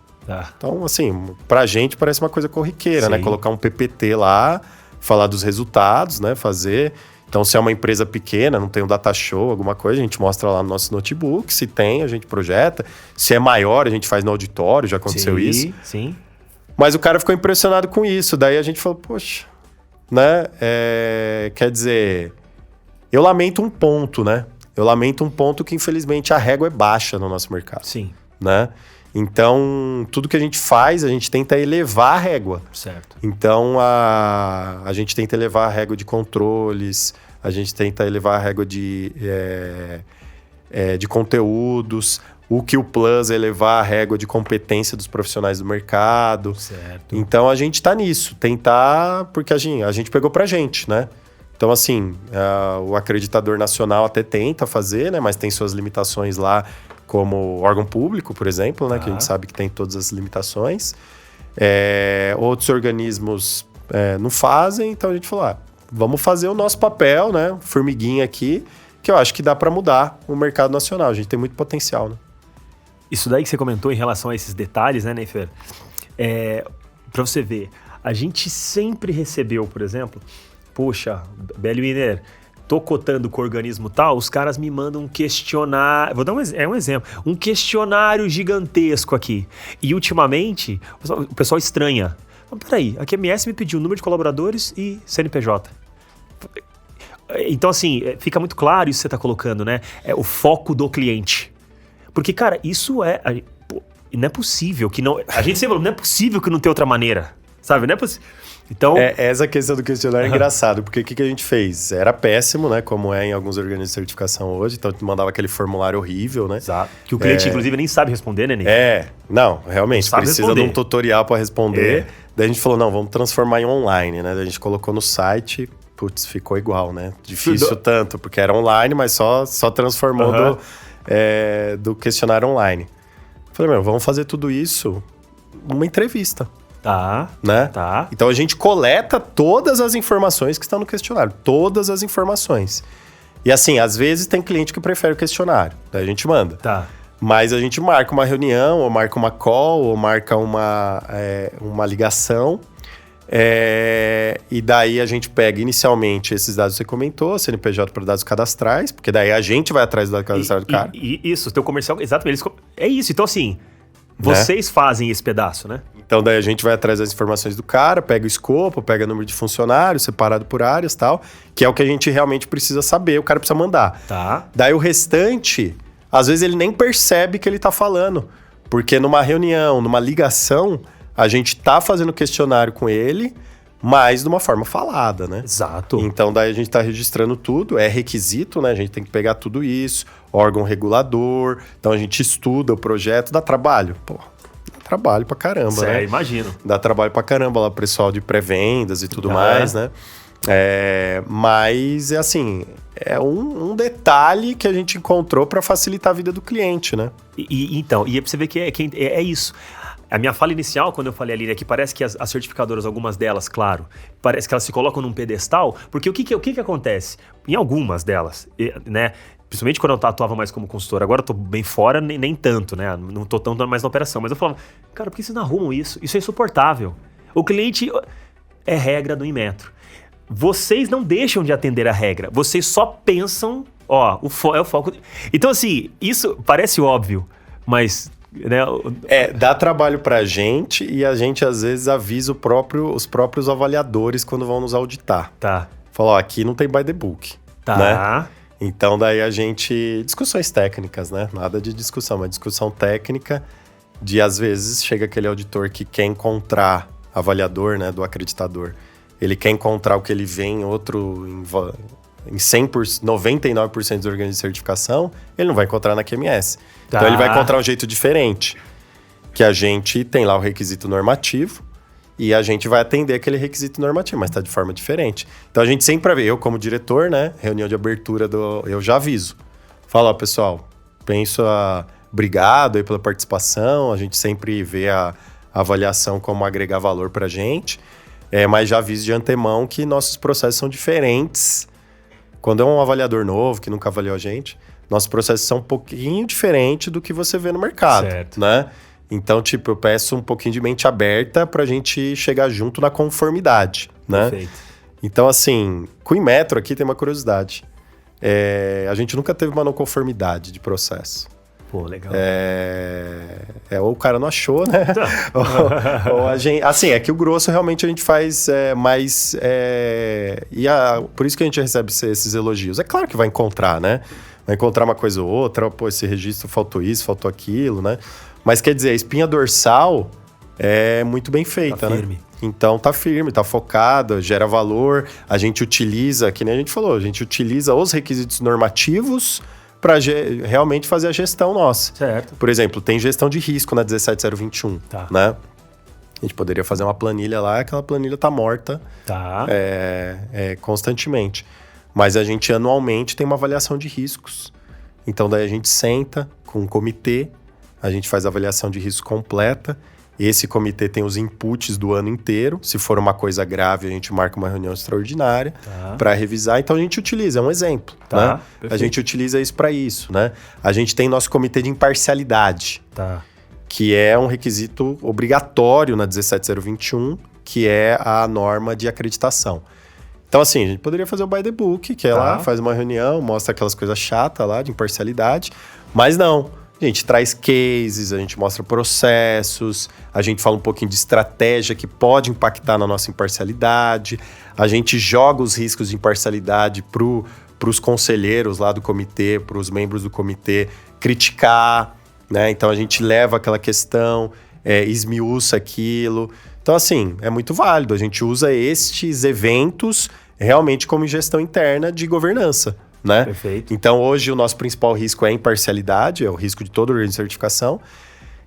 Então, assim, pra gente parece uma coisa corriqueira, né? Colocar um PPT lá, falar dos resultados, né? Fazer... Então, se é uma empresa pequena, não tem um data show, alguma coisa, a gente mostra lá no nosso notebook. Se tem, a gente projeta. Se é maior, a gente faz no auditório, já aconteceu isso. Sim. Mas o cara ficou impressionado com isso. Daí a gente falou, poxa, né? Quer dizer, eu lamento um ponto, né? Eu lamento um ponto que, infelizmente, a régua é baixa no nosso mercado. Sim. Né? Então, tudo que a gente faz, a gente tenta elevar a régua. Certo. Então, a gente tenta elevar a régua de controles, a gente tenta elevar a régua de conteúdos. O Q Plus é elevar a régua de competência dos profissionais do mercado. Certo. Então, a gente tá nisso. Tentar, porque a gente pegou pra gente, né? Então, assim, o acreditador nacional até tenta fazer, né? Mas tem suas limitações lá, como órgão público, por exemplo, né? Que a gente sabe que tem todas as limitações. Outros organismos não fazem, então a gente falou, vamos fazer o nosso papel, né? Formiguinha aqui, que eu acho que dá para mudar o mercado nacional. A gente tem muito potencial, né? Isso daí que você comentou em relação a esses detalhes, né, Neifer? Para você ver, a gente sempre recebeu, por exemplo, poxa, Bellwiner, tô cotando com o organismo tal, os caras me mandam um questionário, vou dar um exemplo, um questionário gigantesco aqui. E ultimamente, o pessoal estranha. Mas peraí, a QMS me pediu o número de colaboradores e CNPJ. Então, assim, fica muito claro isso que você tá colocando, né? É o foco do cliente. Porque, cara, isso não é possível que não... A gente sempre falou, não é possível que não tenha outra maneira. Sabe, não é possível. Então... Essa questão do questionário é engraçado, porque o que a gente fez? Era péssimo, né? Como é em alguns organismos de certificação hoje, então tu mandava aquele formulário horrível, né? Exato. Que o cliente, inclusive, nem sabe responder, né, Nick? Não, realmente, não precisa responder. de um tutorial para responder. Daí a gente falou, não, vvamos transformar em online, né? Daí a gente colocou no site, putz, ficou igual, né? Difícil tanto, porque era online, mas só transformou do questionário online. Falei, vamos fazer tudo isso numa entrevista. Tá, né? Tá. Então a gente coleta todas as informações que estão no questionário. Todas as informações. E assim, às vezes tem cliente que prefere o questionário. Daí a gente manda. Tá. Mas a gente marca uma reunião, ou marca uma call, ou marca uma ligação. E daí a gente pega inicialmente esses dados que você comentou, CNPJ para dados cadastrais, porque daí a gente vai atrás dos dados cadastrais do cara. Isso, teu comercial, exatamente. É isso. Então assim, vocês fazem esse pedaço, né? Então, daí a gente vai atrás das informações do cara, pega o escopo, pega o número de funcionários, separado por áreas e tal, que é o que a gente realmente precisa saber, o cara precisa mandar. Tá. Daí o restante, às vezes ele nem percebe que ele tá falando, porque numa reunião, numa ligação, a gente tá fazendo questionário com ele, mas de uma forma falada, né? Exato. Então, daí a gente tá registrando tudo, é requisito, né? A gente tem que pegar tudo isso, órgão regulador, então a gente estuda o projeto, dá trabalho, pô. Trabalho pra caramba, né? Imagino. Dá trabalho pra caramba lá pro pessoal de pré-vendas e tudo mais, né? Mas é assim, é um detalhe que a gente encontrou para facilitar a vida do cliente, né? Então, e você vê que é isso. A minha fala inicial, quando eu falei ali, é que parece que as certificadoras, algumas delas, claro, parece que elas se colocam num pedestal, porque o que acontece? Em algumas delas, né? Principalmente quando eu atuava mais como consultor. Agora eu tô bem fora, nem tanto, né? Não tô tão mais na operação. Mas eu falava, cara, por que vocês não arrumam isso? Isso é insuportável. O cliente é regra do Inmetro. Vocês não deixam de atender a regra. Vocês só pensam, é o foco. Então, assim, isso parece óbvio, mas... né? Dá trabalho pra gente e a gente, às vezes, avisa os próprios avaliadores quando vão nos auditar. Tá. Fala, aqui não tem by the book. Tá. Né? Então, daí a gente... Discussões técnicas, né? Nada de discussão, mas discussão técnica de, às vezes, chega aquele auditor que quer encontrar, avaliador, né, do acreditador. Ele quer encontrar o que ele vê em outro... Em 100%, 99% dos organismos de certificação, ele não vai encontrar na QMS. Tá. Então, ele vai encontrar um jeito diferente. Que a gente tem lá o requisito normativo, e a gente vai atender aquele requisito normativo, mas está de forma diferente. Então, a gente sempre vê, eu como diretor, né? Reunião de abertura, eu já aviso. Falo, ó, pessoal, obrigado aí pela participação, a gente sempre vê a avaliação como agregar valor para a gente, mas já aviso de antemão que nossos processos são diferentes. Quando é um avaliador novo, que nunca avaliou a gente, nossos processos são um pouquinho diferentes do que você vê no mercado, certo, né? Então, tipo, eu peço um pouquinho de mente aberta pra gente chegar junto na conformidade, né? Perfeito. Então, assim, com o Inmetro aqui tem uma curiosidade. A gente nunca teve uma não conformidade de processo. Pô, legal. Ou o cara não achou, né? ou a gente... Assim, é que o grosso realmente a gente faz mais... por isso que a gente recebe esses elogios. É claro que vai encontrar, né? Vai encontrar uma coisa ou outra. Pô, esse registro faltou isso, faltou aquilo, né? Mas quer dizer, a espinha dorsal é muito bem feita, tá firme. Né? Então tá firme, tá focada, gera valor. A gente utiliza, que nem a gente falou, a gente utiliza os requisitos normativos para realmente fazer a gestão nossa. Certo. Por exemplo, tem gestão de risco na 17021, tá, né? A gente poderia fazer uma planilha lá, aquela planilha tá morta, tá, constantemente. Mas a gente anualmente tem uma avaliação de riscos. Então daí a gente senta com um comitê, a gente faz a avaliação de risco completa. Esse comitê tem os inputs do ano inteiro. Se for uma coisa grave, a gente marca uma reunião extraordinária para revisar. Então a gente utiliza, é um exemplo. Né? A gente utiliza isso para isso. Né? A gente tem nosso comitê de imparcialidade, que é um requisito obrigatório na 17021, que é a norma de acreditação. Então, assim, a gente poderia fazer o by the book, que é lá, faz uma reunião, mostra aquelas coisas chatas lá de imparcialidade, mas não. A gente traz cases, a gente mostra processos, a gente fala um pouquinho de estratégia que pode impactar na nossa imparcialidade, a gente joga os riscos de imparcialidade para os conselheiros lá do comitê, para os membros do comitê criticar, né? Então a gente leva aquela questão, esmiuça aquilo. Então, assim, é muito válido. A gente usa estes eventos realmente como gestão interna de governança, né? Perfeito. Então, hoje, o nosso principal risco é a imparcialidade, é o risco de todo organismo de certificação.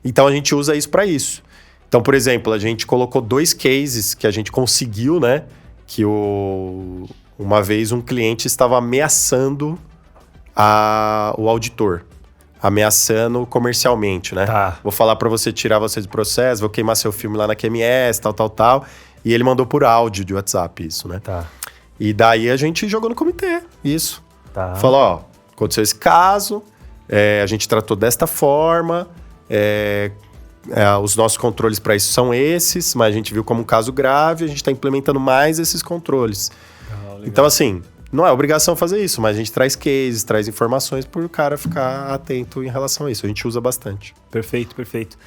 Então, a gente usa isso para isso. Então, por exemplo, a gente colocou 2 cases que a gente conseguiu, né? Que uma vez um cliente estava ameaçando o auditor. Ameaçando comercialmente, né? Tá. Vou falar para você tirar você do processo, vou queimar seu filme lá na QMS, tal. E ele mandou por áudio de WhatsApp isso, né? Tá. E daí a gente jogou no comitê, isso. Tá. Falou, ó, aconteceu esse caso, a gente tratou desta forma, os nossos controles para isso são esses, mas a gente viu como um caso grave, a gente está implementando mais esses controles. Então, assim, não é obrigação fazer isso, mas a gente traz cases, traz informações para o cara ficar atento em relação a isso. A gente usa bastante. Perfeito.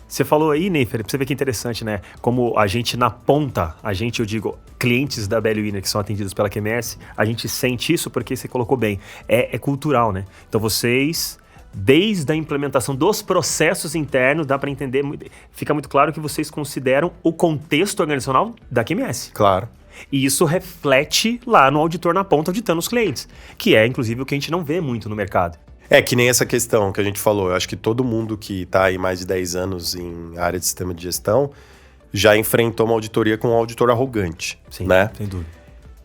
Você falou aí, Neifer, pra você ver que interessante, né? Como a gente na ponta, eu digo, clientes da BL Winner que são atendidos pela QMS, a gente sente isso porque você colocou bem. É cultural, né? Então vocês, desde a implementação dos processos internos, dá para entender, fica muito claro que vocês consideram o contexto organizacional da QMS. Claro. E isso reflete lá no auditor na ponta auditando os clientes, que é inclusive o que a gente não vê muito no mercado. É que nem essa questão que a gente falou. Eu acho que todo mundo que está aí mais de 10 anos em área de sistema de gestão já enfrentou uma auditoria com um auditor arrogante. Sim, né? sem dúvida.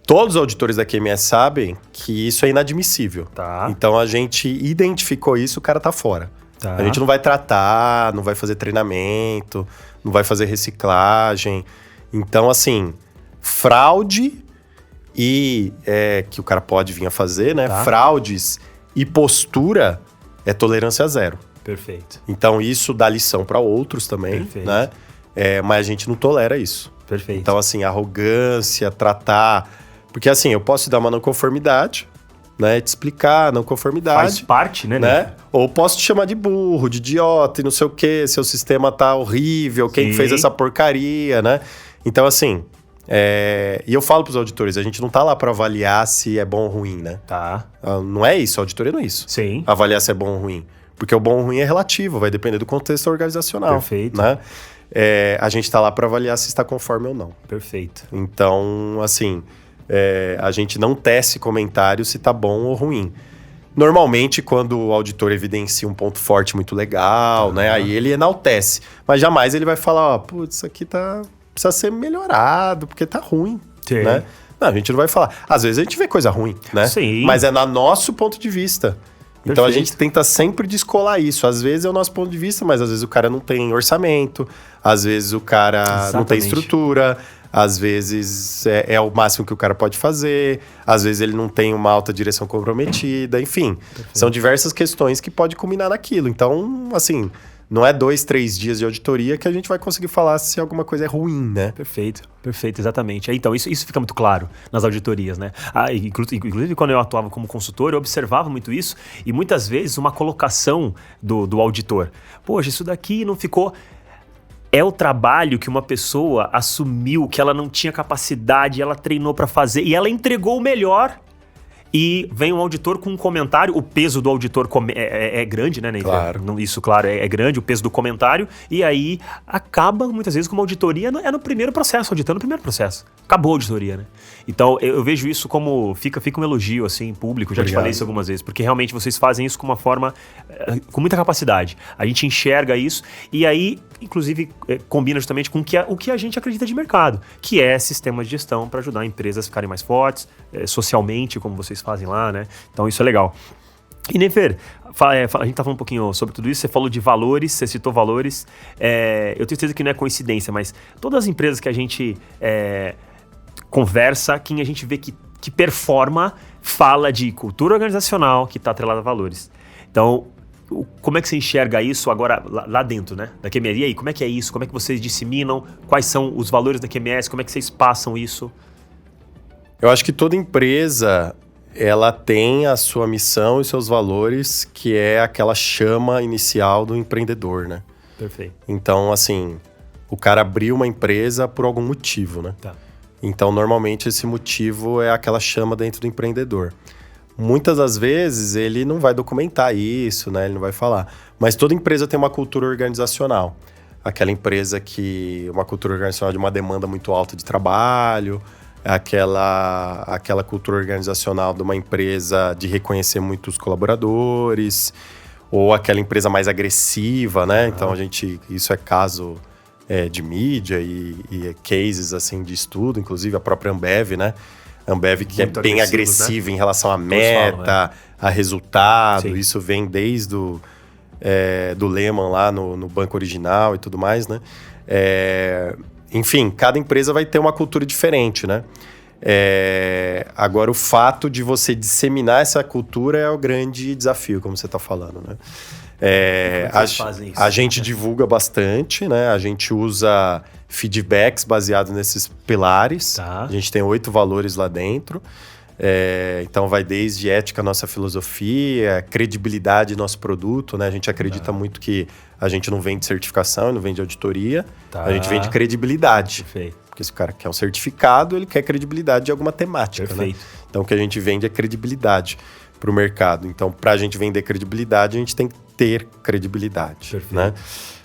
Todos os auditores da QMS sabem que isso é inadmissível. Tá. Então a gente identificou isso, o cara tá fora. Tá. A gente não vai tratar, não vai fazer treinamento, não vai fazer reciclagem. Então, assim, fraude e que o cara pode vir a fazer, né? Tá. Fraudes e postura é tolerância zero. Perfeito. Então isso dá lição para outros também, Perfeito. né? Mas a gente não tolera isso. Perfeito. Então, assim, arrogância, tratar... Porque, assim, eu posso te dar uma não conformidade, né? Te explicar a não conformidade. Faz parte, né? Ou posso te chamar de burro, de idiota e não sei o quê. Seu sistema tá horrível, quem Sim. fez essa porcaria, né? Então, assim... E eu falo pros auditores, a gente não tá lá para avaliar se é bom ou ruim, né? Tá. Não é isso, a auditoria não é isso. Sim. Avaliar se é bom ou ruim. Porque o bom ou ruim é relativo, vai depender do contexto organizacional. Perfeito. Né? A gente tá lá para avaliar se está conforme ou não. Perfeito. Então, assim, a gente não tece comentário se tá bom ou ruim. Normalmente, quando o auditor evidencia um ponto forte muito legal, né? Aí ele enaltece. Mas jamais ele vai falar, ó, putz, isso aqui precisa ser melhorado, porque tá ruim, Sim. né? Não, a gente não vai falar. Às vezes a gente vê coisa ruim, né? Sim. Mas é no nosso ponto de vista. Então a Perfeito. gente tenta sempre descolar isso. Às vezes é o nosso ponto de vista, mas às vezes o cara não tem orçamento, às vezes o cara não tem Exatamente. estrutura, às vezes é o máximo que o cara pode fazer, às vezes ele não tem uma alta direção comprometida, enfim. São diversas questões que pode culminar naquilo. Então, assim, não é 2, 3 dias de auditoria que a gente vai conseguir falar se alguma coisa é ruim, né? Perfeito, exatamente. Então, isso fica muito claro nas auditorias, né? Inclusive, quando eu atuava como consultor, eu observava muito isso e muitas vezes uma colocação do auditor. Poxa, isso daqui não ficou... É o trabalho que uma pessoa assumiu, que ela não tinha capacidade, ela treinou para fazer e ela entregou o melhor. E vem um auditor com um comentário, o peso do auditor é grande, né, Neifer? Claro. Isso, claro, é grande o peso do comentário, e aí acaba muitas vezes com uma auditoria, no primeiro processo, auditando no primeiro processo. Acabou a auditoria, né? Então, eu vejo isso como, fica um elogio, assim, público, já te falei isso algumas vezes, porque realmente vocês fazem isso com uma forma, com muita capacidade. A gente enxerga isso, e aí, inclusive, combina justamente com o que a gente acredita de mercado, que é sistemas de gestão para ajudar empresas a ficarem mais fortes, socialmente, como vocês fazem lá, né? Então isso é legal. E Neifer, a gente tá falando um pouquinho sobre tudo isso, você falou de valores, você citou valores, eu tenho certeza que não é coincidência, mas todas as empresas que a gente conversa, quem a gente vê que performa, fala de cultura organizacional que está atrelada a valores. Então, como é que você enxerga isso agora lá dentro, né? Da QMS? E aí, como é que é isso? Como é que vocês disseminam? Quais são os valores da QMS? Como é que vocês passam isso? Eu acho que toda empresa, ela tem a sua missão e seus valores, que é aquela chama inicial do empreendedor, né? Perfeito. Então, assim, o cara abriu uma empresa por algum motivo, né? Tá. Então, normalmente, esse motivo é aquela chama dentro do empreendedor. Muitas das vezes, ele não vai documentar isso, né? Ele não vai falar. Mas toda empresa tem uma cultura organizacional. aquela empresa que uma cultura organizacional de uma demanda muito alta de trabalho, aquela cultura organizacional de uma empresa de reconhecer muitos colaboradores, ou aquela empresa mais agressiva, né? Então isso é caso de mídia e cases assim de estudo, inclusive a própria Ambev, né? Ambev que muito é bem agressiva, né? Em relação à meta, a resultado. Sim. Isso vem desde do Lehman lá no banco original e tudo mais, né? Enfim, cada empresa vai ter uma cultura diferente, né? Agora, o fato de você disseminar essa cultura é o grande desafio, como você está falando, né? A gente divulga bastante, né? A gente usa feedbacks baseados nesses pilares. Tá. A gente tem 8 valores lá dentro. Então vai desde ética, nossa filosofia, credibilidade nosso produto, né? A gente acredita muito que a gente não vende certificação, não vende auditoria, a gente vende credibilidade. Perfeito. Porque se o cara quer um certificado, ele quer credibilidade de alguma temática. Perfeito. Né? Então o que a gente vende é credibilidade para o mercado. Então, para a gente vender credibilidade, a gente tem que ter credibilidade. Perfeito. Né?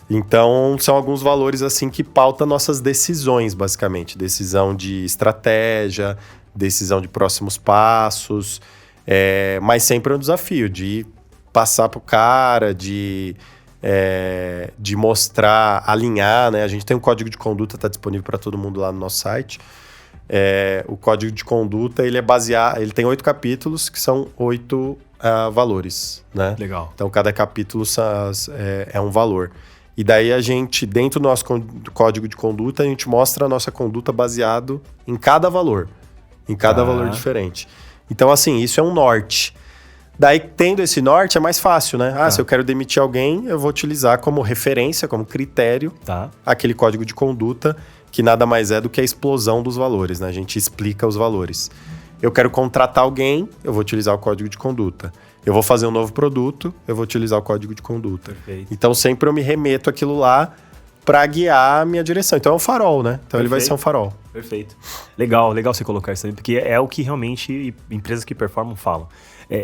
Então, são alguns valores assim que pautam nossas decisões, basicamente. Decisão de estratégia, decisão de próximos passos, mas sempre é um desafio de passar para o cara, de mostrar, alinhar, né? A gente tem um código de conduta, está disponível para todo mundo lá no nosso site. O código de conduta, ele é baseado, ele tem 8 capítulos, que são 8 valores, né? Legal. Então, cada capítulo é um valor. E daí a gente, dentro do nosso código de conduta, a gente mostra a nossa conduta baseado em cada valor. Em cada valor diferente. Então, assim, isso é um norte. Daí, tendo esse norte, é mais fácil, né? Se eu quero demitir alguém, eu vou utilizar como referência, como critério, aquele código de conduta, que nada mais é do que a explosão dos valores, né? A gente explica os valores. Eu quero contratar alguém, eu vou utilizar o código de conduta. Eu vou fazer um novo produto, eu vou utilizar o código de conduta. Perfeito. Então, sempre eu me remeto aquilo lá para guiar a minha direção. Então, é um farol, né? Então, Perfeito. Ele vai ser um farol. Perfeito. Legal você colocar isso aí, porque é o que realmente empresas que performam falam.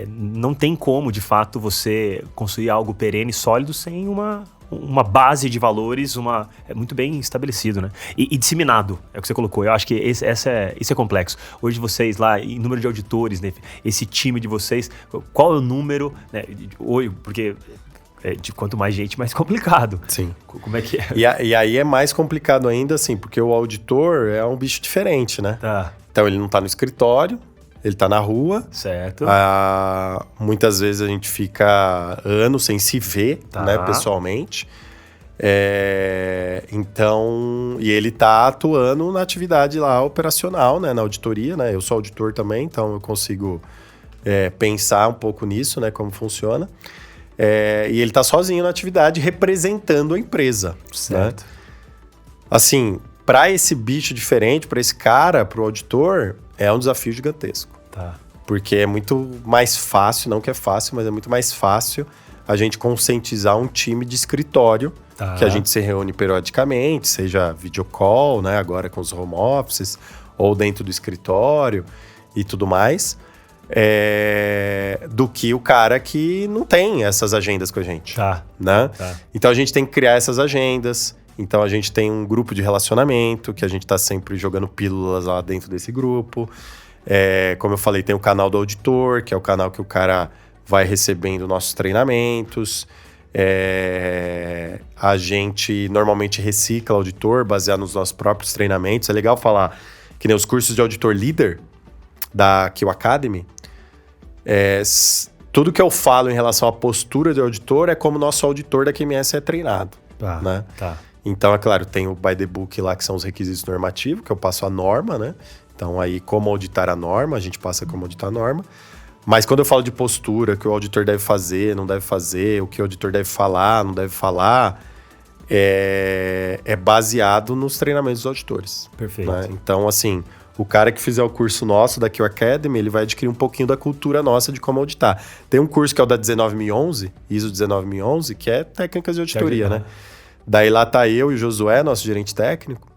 Não tem como, de fato, você construir algo perene, sólido, sem uma base de valores, muito bem estabelecido, né? E disseminado, é o que você colocou. Eu acho que isso é complexo. Hoje vocês lá, em número de auditores, né? Esse time de vocês, qual é o número, né? Hoje, porque de quanto mais gente, mais complicado. Sim. Como é que é? E aí é mais complicado ainda, assim, porque o auditor é um bicho diferente, né? Tá. Então ele não está no escritório, ele está na rua. Certo. Muitas vezes a gente fica anos sem se ver, né, pessoalmente. Então, e ele está atuando na atividade lá operacional, né, na auditoria, né? Eu sou auditor também, então eu consigo pensar um pouco nisso, né, como funciona. E ele está sozinho na atividade representando a empresa. Certo. Né? Assim, para esse bicho diferente, para esse cara, para o auditor, é um desafio gigantesco. Tá. Porque é muito mais fácil, não que é fácil, mas é muito mais fácil a gente conscientizar um time de escritório, que a gente se reúne periodicamente, seja video call, né, agora com os home offices, ou dentro do escritório e tudo mais, do que o cara que não tem essas agendas com a gente. Né? Então a gente tem que criar essas agendas. Então a gente tem um grupo de relacionamento, que a gente está sempre jogando pílulas lá dentro desse grupo. Como eu falei, tem o canal do auditor, que é o canal que o cara vai recebendo nossos treinamentos. A gente normalmente recicla o auditor baseado nos nossos próprios treinamentos. É legal falar que nem os cursos de auditor líder da Kill Academy, tudo que eu falo em relação à postura de auditor é como o nosso auditor da QMS é treinado. Né? Então, é claro, tem o by the book lá, que são os requisitos normativos, que eu passo a norma, né? Então, aí, como auditar a norma, a gente passa como auditar a norma. Mas quando eu falo de postura, o que o auditor deve fazer, não deve fazer, o que o auditor deve falar, não deve falar, é baseado nos treinamentos dos auditores. Perfeito. Né? Então, assim, o cara que fizer o curso nosso da Kill Academy, ele vai adquirir um pouquinho da cultura nossa de como auditar. Tem um curso que é o da 19011, ISO 19011, que é técnicas de auditoria, né? Daí lá tá eu e o Josué, nosso gerente técnico.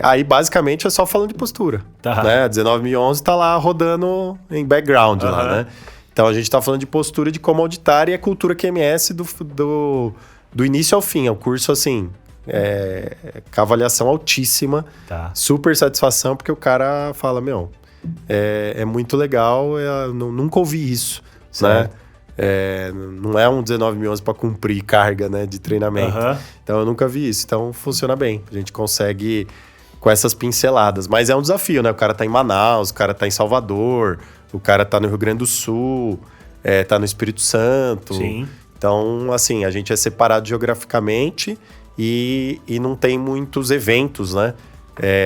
Aí basicamente é só falando de postura. Né? A 19011 tá lá rodando em background lá, né? Então a gente tá falando de postura de como auditar e a cultura QMS do início ao fim. É um curso, assim, com avaliação altíssima. Tá. Super satisfação, porque o cara fala, é muito legal, nunca ouvi isso, Certo. né? Não é um 19.011 para cumprir carga, né, de treinamento. Então, eu nunca vi isso. Então, funciona bem. A gente consegue com essas pinceladas. Mas é um desafio, né? O cara tá em Manaus, o cara tá em Salvador, o cara tá no Rio Grande do Sul, tá no Espírito Santo. Sim. Então, assim, a gente é separado geograficamente e não tem muitos eventos, né?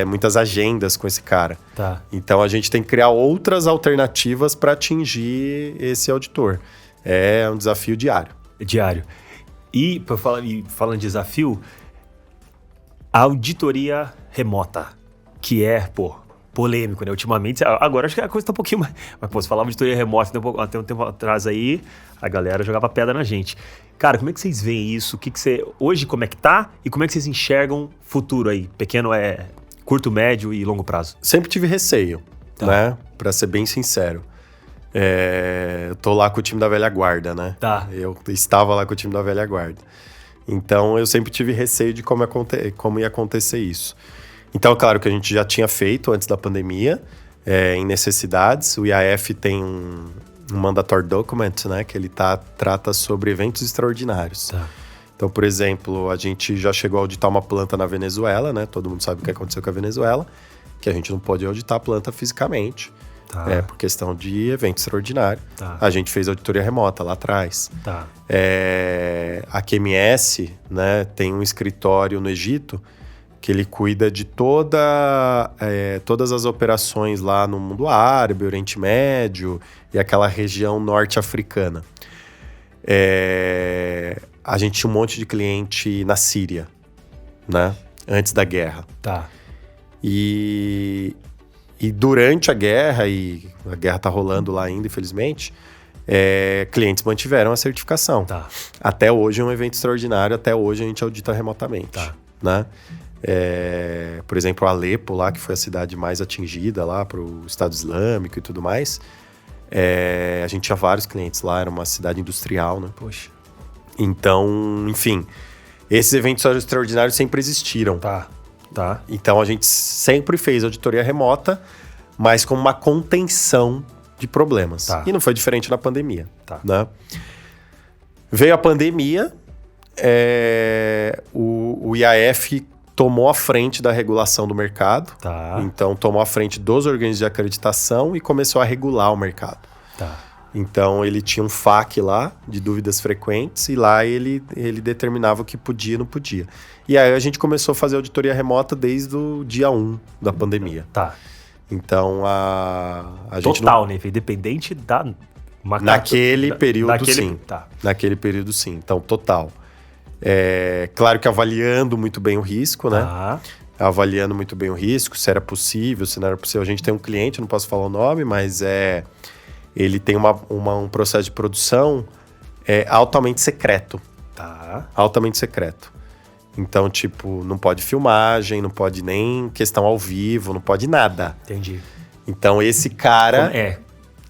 Muitas agendas com esse cara. Tá. Então, a gente tem que criar outras alternativas para atingir esse auditor. É um desafio diário. Diário. E falando de desafio, a auditoria remota, que é, polêmico, né? Ultimamente, agora acho que a coisa tá um pouquinho mais... Mas, se falava auditoria remota até um tempo atrás aí, a galera jogava pedra na gente. Cara, como é que vocês veem isso? Hoje, como é que tá? E como é que vocês enxergam futuro aí? Pequeno curto, médio e longo prazo? Sempre tive receio, né? Pra ser bem sincero. Eu tô lá com o time da velha guarda, né? Tá. Eu estava lá com o time da velha guarda. Então, eu sempre tive receio de como ia acontecer isso. Então, claro que a gente já tinha feito antes da pandemia, em necessidades. O IAF tem um mandatory document, né? Que ele trata sobre eventos extraordinários. Tá. Então, por exemplo, a gente já chegou a auditar uma planta na Venezuela, né? Todo mundo sabe o que aconteceu com a Venezuela, que a gente não pode auditar a planta fisicamente. Tá. Por questão de evento extraordinário. Tá. A gente fez auditoria remota lá atrás. Tá. A QMS, né, tem um escritório no Egito que ele cuida de todas as operações lá no mundo árabe, Oriente Médio e aquela região norte-africana. A gente tinha um monte de cliente na Síria, né, antes da guerra. Tá. E durante a guerra, e a guerra tá rolando lá ainda, infelizmente, clientes mantiveram a certificação. Tá. Até hoje é um evento extraordinário, até hoje a gente audita remotamente. Tá. Né? Por exemplo, Alepo, lá, que foi a cidade mais atingida lá para o Estado Islâmico e tudo mais, a gente tinha vários clientes lá, era uma cidade industrial, né? Poxa. Então, enfim, esses eventos extraordinários sempre existiram. Tá. Então, a gente sempre fez auditoria remota, mas com uma contenção de problemas. Tá. E não foi diferente na pandemia. Tá. Né? Veio a pandemia, o IAF tomou a frente da regulação do mercado. Tá. Então, tomou a frente dos organismos de acreditação e começou a regular o mercado. Tá. Então, ele tinha um FAQ lá, de dúvidas frequentes, e lá ele determinava o que podia e não podia. E aí, a gente começou a fazer auditoria remota desde o dia 1 da pandemia. Tá. Então, a gente... Total, né? Independente da... Naquele período, sim. Tá. Naquele período, sim. Então, total. Claro que avaliando muito bem o risco, né? Tá. Avaliando muito bem o risco, se era possível, se não era possível. A gente tem um cliente, não posso falar o nome, mas ele tem um processo de produção altamente secreto. Tá. Altamente secreto. Então, tipo, não pode filmagem, não pode nem questão ao vivo, não pode nada. Entendi. Então, esse cara, É.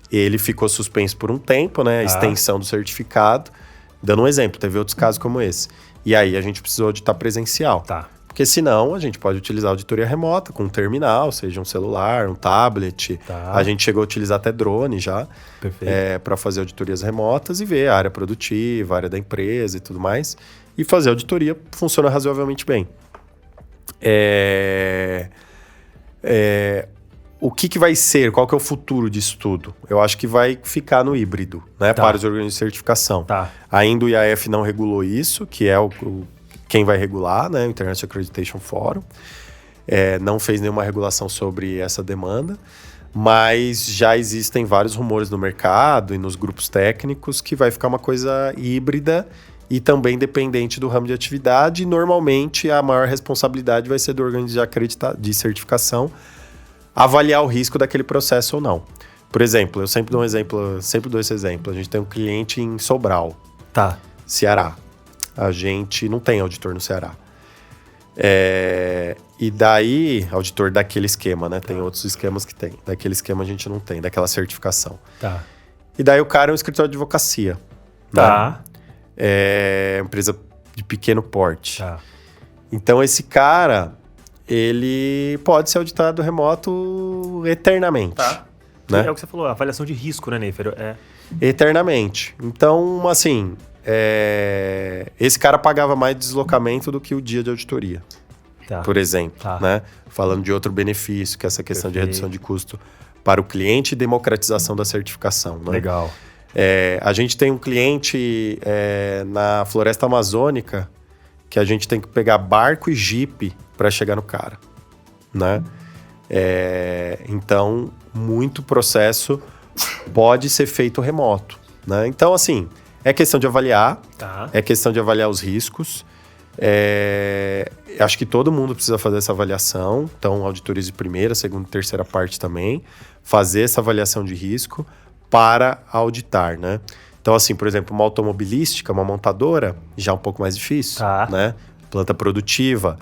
ele ficou suspenso por um tempo, né? A extensão do certificado. Dando um exemplo, teve outros casos como esse. E aí, a gente precisou auditar presencial. Tá. Porque senão, a gente pode utilizar auditoria remota com um terminal, seja um celular, um tablet. Tá. A gente chegou a utilizar até drone já. Perfeito. Para fazer auditorias remotas e ver a área produtiva, a área da empresa e tudo mais. E fazer auditoria funciona razoavelmente bem. O que vai ser? Qual que é o futuro disso tudo? Eu acho que vai ficar no híbrido, né? Tá. Para os organismos de certificação. Tá. Ainda o IAF não regulou isso, que é quem vai regular, né? O International Accreditation Forum. Não fez nenhuma regulação sobre essa demanda, mas já existem vários rumores no mercado e nos grupos técnicos que vai ficar uma coisa híbrida e também dependente do ramo de atividade. E normalmente, a maior responsabilidade vai ser do organismo de certificação avaliar o risco daquele processo ou não. Por exemplo, eu sempre dou esse exemplo. A gente tem um cliente em Sobral, Tá. Ceará. A gente não tem auditor no Ceará. E daí, auditor daquele esquema, né? Tem outros esquemas que tem. Daquele esquema a gente não tem, daquela certificação. Tá. E daí o cara é um escritório de advocacia. Tá. Né? Empresa de pequeno porte. Tá. Então, esse cara, ele pode ser auditado remoto eternamente. Tá. Né? É o que você falou, avaliação de risco, né, Neifer? Eternamente. Então, assim, esse cara pagava mais deslocamento do que o dia de auditoria, por exemplo. Tá. Né? Falando de outro benefício, que é essa questão Perfeito. de redução de custo para o cliente e democratização da certificação. Né? Legal. A gente tem um cliente na floresta amazônica que a gente tem que pegar barco e jipe para chegar no cara. Né? Então, muito processo pode ser feito remoto. Né? Então, assim, é questão de avaliar, é questão de avaliar os riscos. Acho que todo mundo precisa fazer essa avaliação. Então, auditorias de primeira, segunda e terceira parte também. Fazer essa avaliação de risco para auditar, né? Então, assim, por exemplo, uma automobilística, uma montadora, já é um pouco mais difícil, né? Planta produtiva.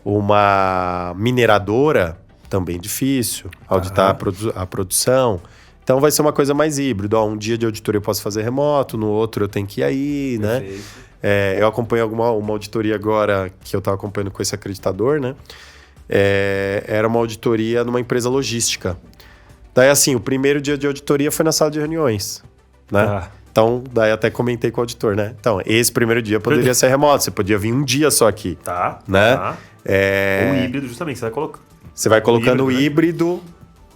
Uma mineradora, também difícil. Auditar a produção. Então, vai ser uma coisa mais híbrida. Um dia de auditoria eu posso fazer remoto, no outro eu tenho que ir aí, né? Eu acompanhei uma auditoria agora que eu estava acompanhando com esse acreditador, né? Era uma auditoria numa empresa logística. Daí, assim, o primeiro dia de auditoria foi na sala de reuniões, né? Então, daí até comentei com o auditor, né? Então, esse primeiro dia poderia ser remoto. Você podia vir um dia só aqui, né? Ou híbrido, justamente, você vai colocar. Você vai colocando o híbrido. Né?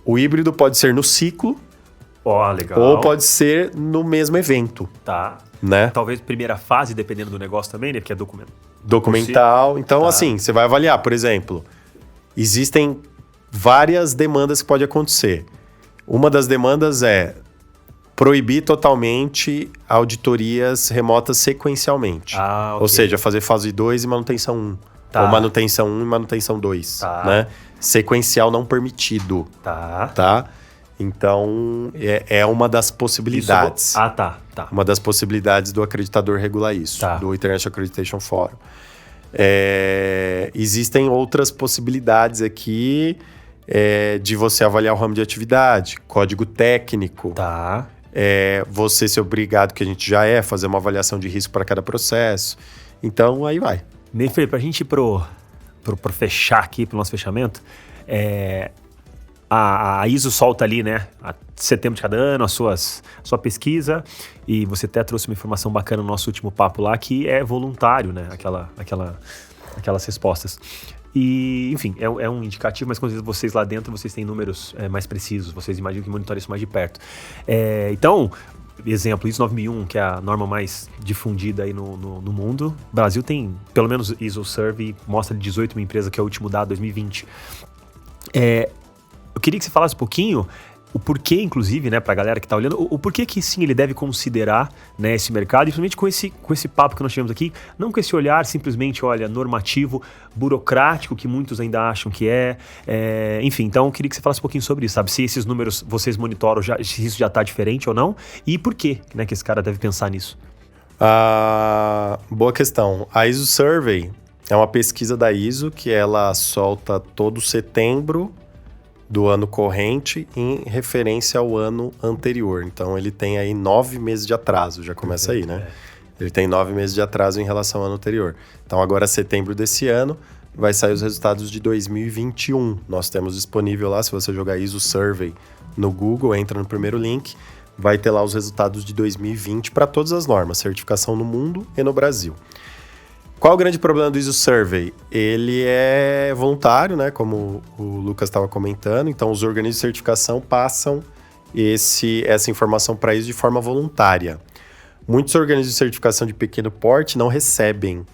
O híbrido pode ser no ciclo. Legal. Ou pode ser no mesmo evento. Né? Talvez primeira fase, dependendo do negócio também, né? Porque é documental. Então, assim, você vai avaliar, por exemplo, existem várias demandas que podem acontecer. Uma das demandas é proibir totalmente auditorias remotas sequencialmente. Ou seja, fazer fase 2 e manutenção 1. Ou manutenção 1 e manutenção 2. Né? Sequencial não permitido. Então, é uma das possibilidades. Uma das possibilidades do acreditador regular isso, do International Accreditation Forum. Existem outras possibilidades aqui de você avaliar o ramo de atividade, código técnico. Você ser obrigado, que a gente já fazer uma avaliação de risco para cada processo. Então, aí vai. Neifer, para a gente ir pro fechar aqui, pro nosso fechamento, a ISO solta ali, né, a setembro de cada ano, a sua pesquisa, e você até trouxe uma informação bacana no nosso último papo lá, que é voluntário, né, aquelas respostas. E, enfim, é um indicativo, mas quando vocês lá dentro, vocês têm números mais precisos, vocês imaginam que monitoram isso mais de perto. Então, exemplo, ISO 9001, que é a norma mais difundida aí no mundo, o Brasil tem, pelo menos ISO Survey, mostra de 18 mil empresas, que é o último dado, 2020. Eu queria que você falasse um pouquinho o porquê, inclusive, né, pra galera que tá olhando, o porquê que sim, ele deve considerar, né, esse mercado, e principalmente com esse papo que nós tivemos aqui, não com esse olhar simplesmente, normativo, burocrático, que muitos ainda acham que enfim, então eu queria que você falasse um pouquinho sobre isso, sabe, se esses números vocês monitoram, se isso já tá diferente ou não, e por quê, né, que esse cara deve pensar nisso. Boa questão. A ISO Survey é uma pesquisa da ISO que ela solta todo setembro do ano corrente em referência ao ano anterior. Então, ele tem aí 9 meses de atraso, já começa aí, né? Ele tem 9 meses de atraso em relação ao ano anterior. Então, agora, setembro desse ano, vai sair os resultados de 2021. Nós temos disponível lá, se você jogar ISO Survey no Google, entra no primeiro link, vai ter lá os resultados de 2020 para todas as normas, certificação no mundo e no Brasil. Qual o grande problema do ISO Survey? Ele é voluntário, né? Como o Lucas estava comentando. Então, os organismos de certificação passam essa informação para ISO de forma voluntária. Muitos organismos de certificação de pequeno porte não recebem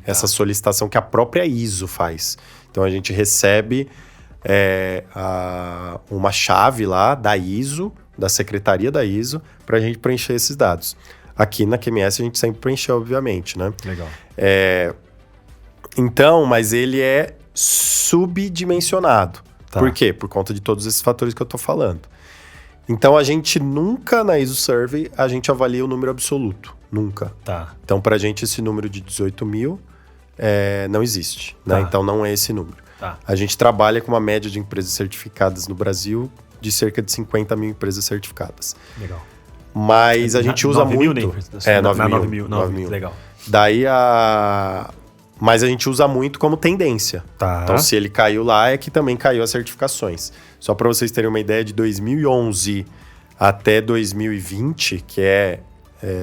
essa solicitação que a própria ISO faz. Então, a gente recebe uma chave lá da ISO, da secretaria da ISO, para a gente preencher esses dados. Aqui na QMS a gente sempre preencheu, obviamente, né? Legal. Então, mas ele é subdimensionado. Por quê? Por conta de todos esses fatores que eu tô falando. Então, a gente nunca, na ISO Survey, a gente avalia o número absoluto. Nunca. Então, pra gente, esse número de 18 mil não existe. Né? Então, não é esse número. A gente trabalha com uma média de empresas certificadas no Brasil de cerca de 50 mil empresas certificadas. Legal. Mas a gente usa 9 muito... mil, É, 9 na mil. 9 mil, legal. Daí Mas a gente usa muito como tendência. Tá. Então, se ele caiu lá, é que também caiu as certificações. Só para vocês terem uma ideia, de 2011 até 2020, que é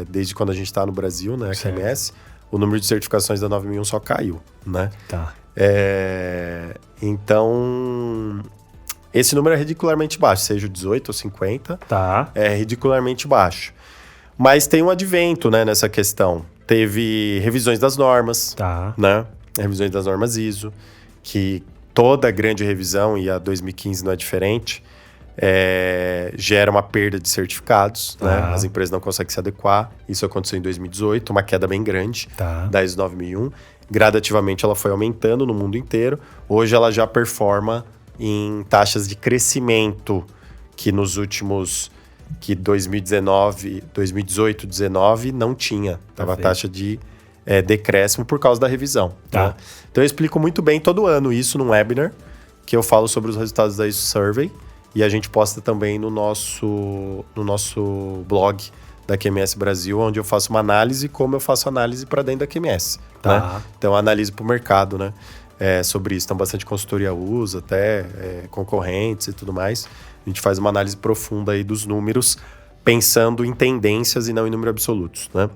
desde quando a gente está no Brasil, né, a QMS, o número de certificações da 9001 só caiu, né? Tá. Então, esse número é ridicularmente baixo, seja o 18 ou 50, Tá. é ridicularmente baixo. Mas tem um advento, né, nessa questão. Teve revisões das normas, Tá. né? Revisões das normas ISO, que toda grande revisão, e a 2015 não é diferente, gera uma perda de certificados, né? As empresas não conseguem se adequar. Isso aconteceu em 2018, uma queda bem grande da ISO 9001. Gradativamente ela foi aumentando no mundo inteiro. Hoje ela já performa em taxas de crescimento que nos últimos... que 2019, 2018, 2019 não tinha. Tava a taxa de decréscimo por causa da revisão. Tá. Né? Então eu explico muito bem todo ano isso num webinar, que eu falo sobre os resultados da ISO Survey, e a gente posta também no nosso blog da QMS Brasil, onde eu faço uma análise, como eu faço análise para dentro da QMS. Tá. Né? Então eu analiso para o mercado, né? Sobre isso. Então bastante consultoria usa, até concorrentes e tudo mais. A gente faz uma análise profunda aí dos números, pensando em tendências e não em números absolutos, né?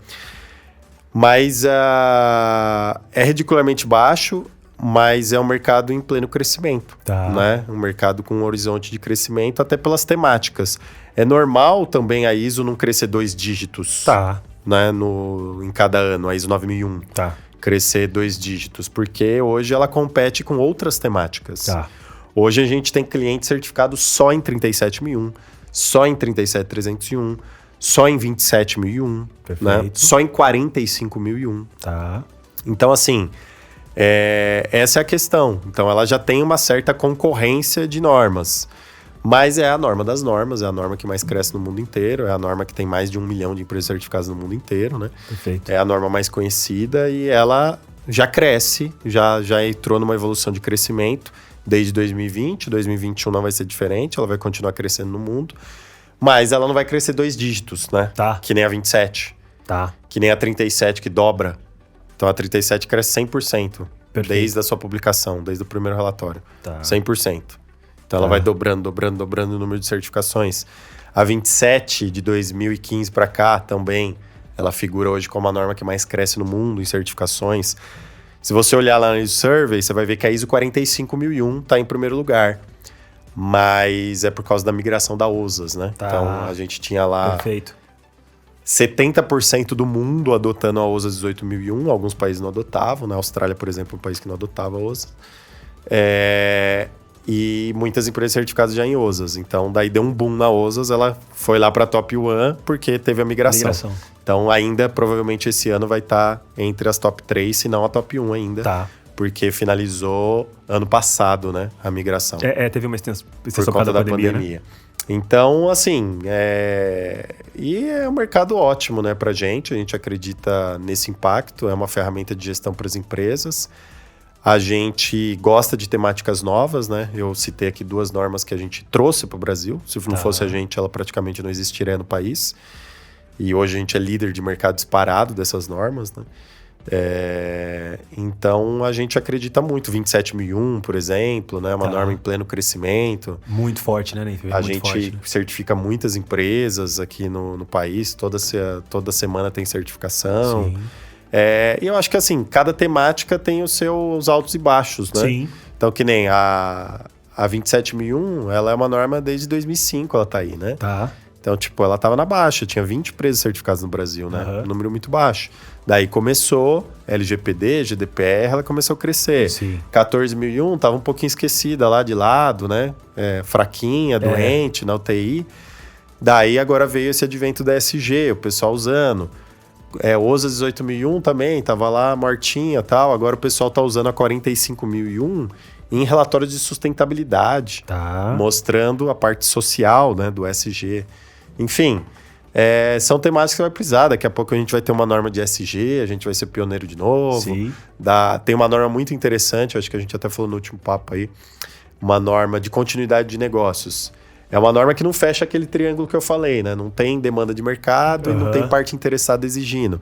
Mas é ridicularmente baixo, mas é um mercado em pleno crescimento, né? Um mercado com um horizonte de crescimento, até pelas temáticas. É normal também a ISO não crescer 2 dígitos, né? Em cada ano, a ISO 9001. Crescer 2 dígitos, porque hoje ela compete com outras temáticas. Hoje a gente tem cliente certificado só em 37001, só em 37301, só em 27001, né? Só em 45001. Então, assim, essa é a questão. Então, ela já tem uma certa concorrência de normas. Mas é a norma das normas, é a norma que mais cresce no mundo inteiro, é a norma que tem mais de 1 milhão de empresas certificadas no mundo inteiro, né? É a norma mais conhecida e ela já cresce, já entrou numa evolução de crescimento desde 2020, 2021 não vai ser diferente, ela vai continuar crescendo no mundo, mas ela não vai crescer 2 dígitos, né? Que nem a 27, que nem a 37 que dobra. Então a 37 cresce 100%, desde a sua publicação, desde o primeiro relatório, 100%. Então ela vai dobrando o número de certificações. A 27 de 2015 para cá também, ela figura hoje como a norma que mais cresce no mundo em certificações. Se você olhar lá no ISO Survey, você vai ver que a ISO 45001 está em primeiro lugar. Mas é por causa da migração da OSAS, né? Então a gente tinha lá 70% do mundo adotando a OSAS 18001. Alguns países não adotavam. Na Austrália, por exemplo, um país que não adotava a OSAS. E muitas empresas certificadas já em OSAS. Então, daí deu um boom na OSAS, ela foi lá para a Top 1 porque teve a migração. Então, ainda, provavelmente, esse ano vai estar entre as Top 3, se não a Top 1 ainda. Porque finalizou ano passado, né, a migração. Teve uma extensão por conta da pandemia. Né? Então, assim, e é um mercado ótimo, né, pra gente. A gente acredita nesse impacto, é uma ferramenta de gestão para as empresas. A gente gosta de temáticas novas, né? Eu citei aqui 2 normas que a gente trouxe para o Brasil. Se não fosse a gente, ela praticamente não existiria no país. E hoje a gente é líder de mercado disparado dessas normas, né? Então, a gente acredita muito. 27001, por exemplo, né? Uma norma em pleno crescimento. Muito forte, né, Ney? A gente certifica muitas empresas aqui no país. Toda semana tem certificação. Sim. E eu acho que, assim, cada temática tem os seus altos e baixos, né? Sim. Então, que nem a 27001, ela é uma norma desde 2005, ela tá aí, né? Então, tipo, ela tava na baixa, tinha 20 empresas certificadas no Brasil, né? Um número muito baixo. Daí começou, LGPD, GDPR, ela começou a crescer. 14001 tava um pouquinho esquecida lá de lado, né? Fraquinha, doente, na UTI. Daí agora veio esse advento da SG, o pessoal usando. OSAS 18001 também, tava lá mortinha e tal. Agora o pessoal tá usando a 45001 em relatórios de sustentabilidade, mostrando a parte social, né, do SG. Enfim, são temáticas que você vai precisar. Daqui a pouco a gente vai ter uma norma de SG, a gente vai ser pioneiro de novo. Tem uma norma muito interessante, acho que a gente até falou no último papo aí, uma norma de continuidade de negócios. É uma norma que não fecha aquele triângulo que eu falei, né? Não tem demanda de mercado e não tem parte interessada exigindo.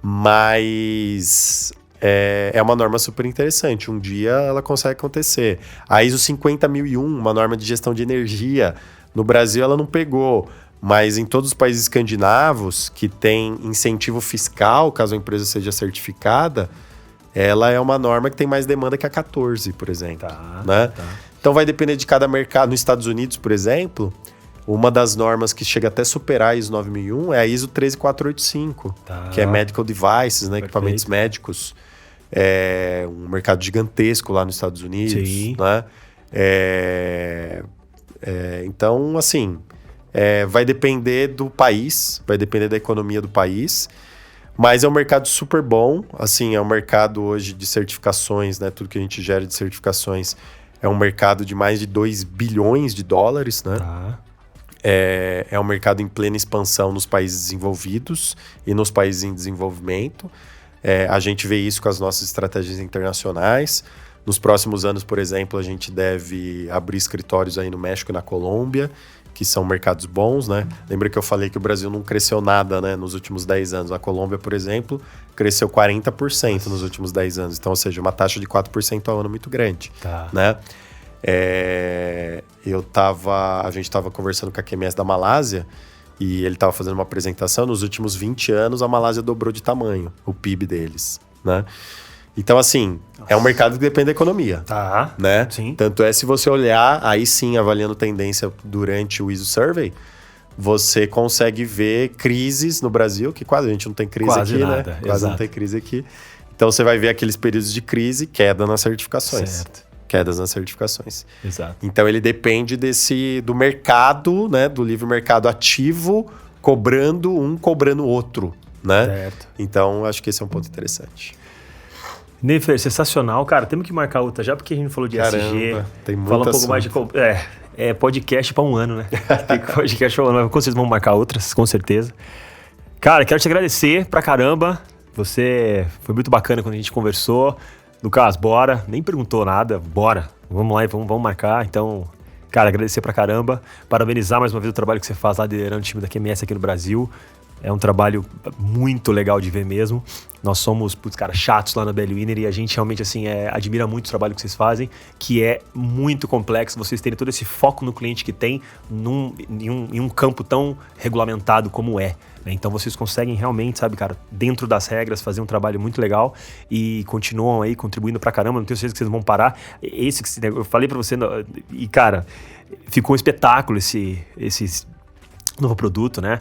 Mas é uma norma super interessante. Um dia ela consegue acontecer. A ISO 50001, uma norma de gestão de energia, no Brasil ela não pegou. Mas em todos os países escandinavos que tem incentivo fiscal, caso a empresa seja certificada, ela é uma norma que tem mais demanda que a 14, por exemplo. Né? Então vai depender de cada mercado. Nos Estados Unidos, por exemplo, uma das normas que chega até superar a ISO 9001 é a ISO 13485, que é Medical Devices, né? Equipamentos médicos. É um mercado gigantesco lá nos Estados Unidos. Sim. Né? Então, assim, vai depender do país, vai depender da economia do país. Mas é um mercado super bom, assim, é um mercado hoje de certificações, né? Tudo que a gente gera de certificações é um mercado de mais de 2 bilhões de dólares, né? É um mercado em plena expansão nos países desenvolvidos e nos países em desenvolvimento. A gente vê isso com as nossas estratégias internacionais. Nos próximos anos, por exemplo, a gente deve abrir escritórios aí no México e na Colômbia, que são mercados bons, né? Lembra que eu falei que o Brasil não cresceu nada, né, nos últimos 10 anos. A Colômbia, por exemplo, cresceu 40% nos últimos 10 anos. Então, ou seja, uma taxa de 4% ao ano muito grande. Né? A gente estava conversando com a QMS da Malásia e ele estava fazendo uma apresentação. Nos últimos 20 anos, a Malásia dobrou de tamanho, o PIB deles, né? Então, assim, é um mercado que depende da economia. Né? Sim. Tanto se você olhar, aí sim, avaliando tendência durante o ISO Survey, você consegue ver crises no Brasil, que quase a gente não tem crise quase aqui, nada, né? Quase não tem crise aqui. Então, você vai ver aqueles períodos de crise, queda nas certificações. Certo. Quedas nas certificações. Exato. Então, ele depende do mercado, né? Do livre mercado ativo, cobrando o outro, né? Certo. Então, acho que esse é um ponto interessante. Nefer, sensacional. Cara, temos que marcar outra já, porque a gente não falou de ESG. Tem muito Fala um pouco assunto. mais de... podcast para um ano, né? Tem podcast para um ano. Com certeza vamos marcar outras, com certeza. Cara, quero te agradecer pra caramba. Você foi muito bacana quando a gente conversou. Lucas, bora. Nem perguntou nada. Bora. Vamos lá e vamos marcar. Então, cara, agradecer pra caramba. Parabenizar mais uma vez o trabalho que você faz lá liderando o time da QMS aqui no Brasil. É um trabalho muito legal de ver mesmo. Nós somos, cara, chatos lá na BL Winner e a gente realmente, assim, admira muito o trabalho que vocês fazem, que é muito complexo. Vocês terem todo esse foco no cliente que tem em um campo tão regulamentado como é. Né? Então, vocês conseguem realmente, sabe, cara, dentro das regras, fazer um trabalho muito legal e continuam aí contribuindo pra caramba. Não tenho certeza que vocês vão parar. Esse que eu falei pra você, e, cara, ficou um espetáculo esse novo produto, né?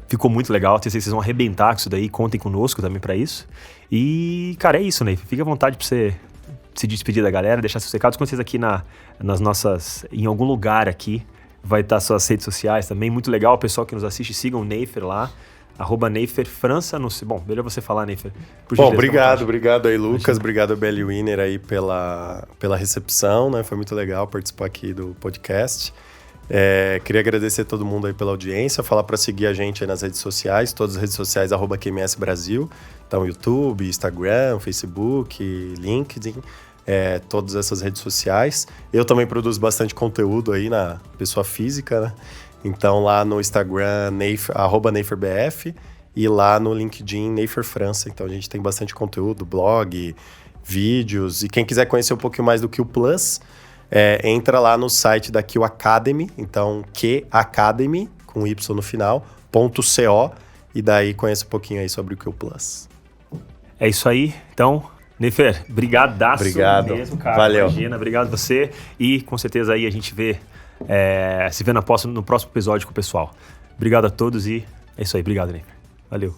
Ficou muito legal, tenho certeza que vocês vão arrebentar com isso daí, contem conosco também pra isso. E, cara, é isso, né? Fica à vontade pra você se despedir da galera, deixar seus recados com vocês aqui nas nossas... Em algum lugar aqui vai estar suas redes sociais também, muito legal. O pessoal que nos assiste, sigam o Nefer lá, @NeferFrança. Bom, melhor você falar, Nefer. Bom, obrigado aí, Lucas. Obrigado a BL Winner aí pela recepção, né? Foi muito legal participar aqui do podcast. Queria agradecer a todo mundo aí pela audiência, falar para seguir a gente aí nas redes sociais, todas as redes sociais @QMS Brasil, então YouTube, Instagram, Facebook, LinkedIn, todas essas redes sociais. Eu também produzo bastante conteúdo aí na pessoa física, né? Então lá no Instagram, @NeferBF e lá no LinkedIn, Nefer França. Então a gente tem bastante conteúdo, blog, vídeos, e quem quiser conhecer um pouquinho mais do Q Plus, entra lá no site da Q Academy, então Q-Academy, com Y no final, .co, e daí conhece um pouquinho aí sobre o Q Plus. É isso aí, então, Nefer, brigadaço mesmo, cara. Valeu. Imagina, obrigado você, e com certeza aí a gente se vê no próximo episódio com o pessoal. Obrigado a todos e é isso aí, obrigado, Nefer. Valeu.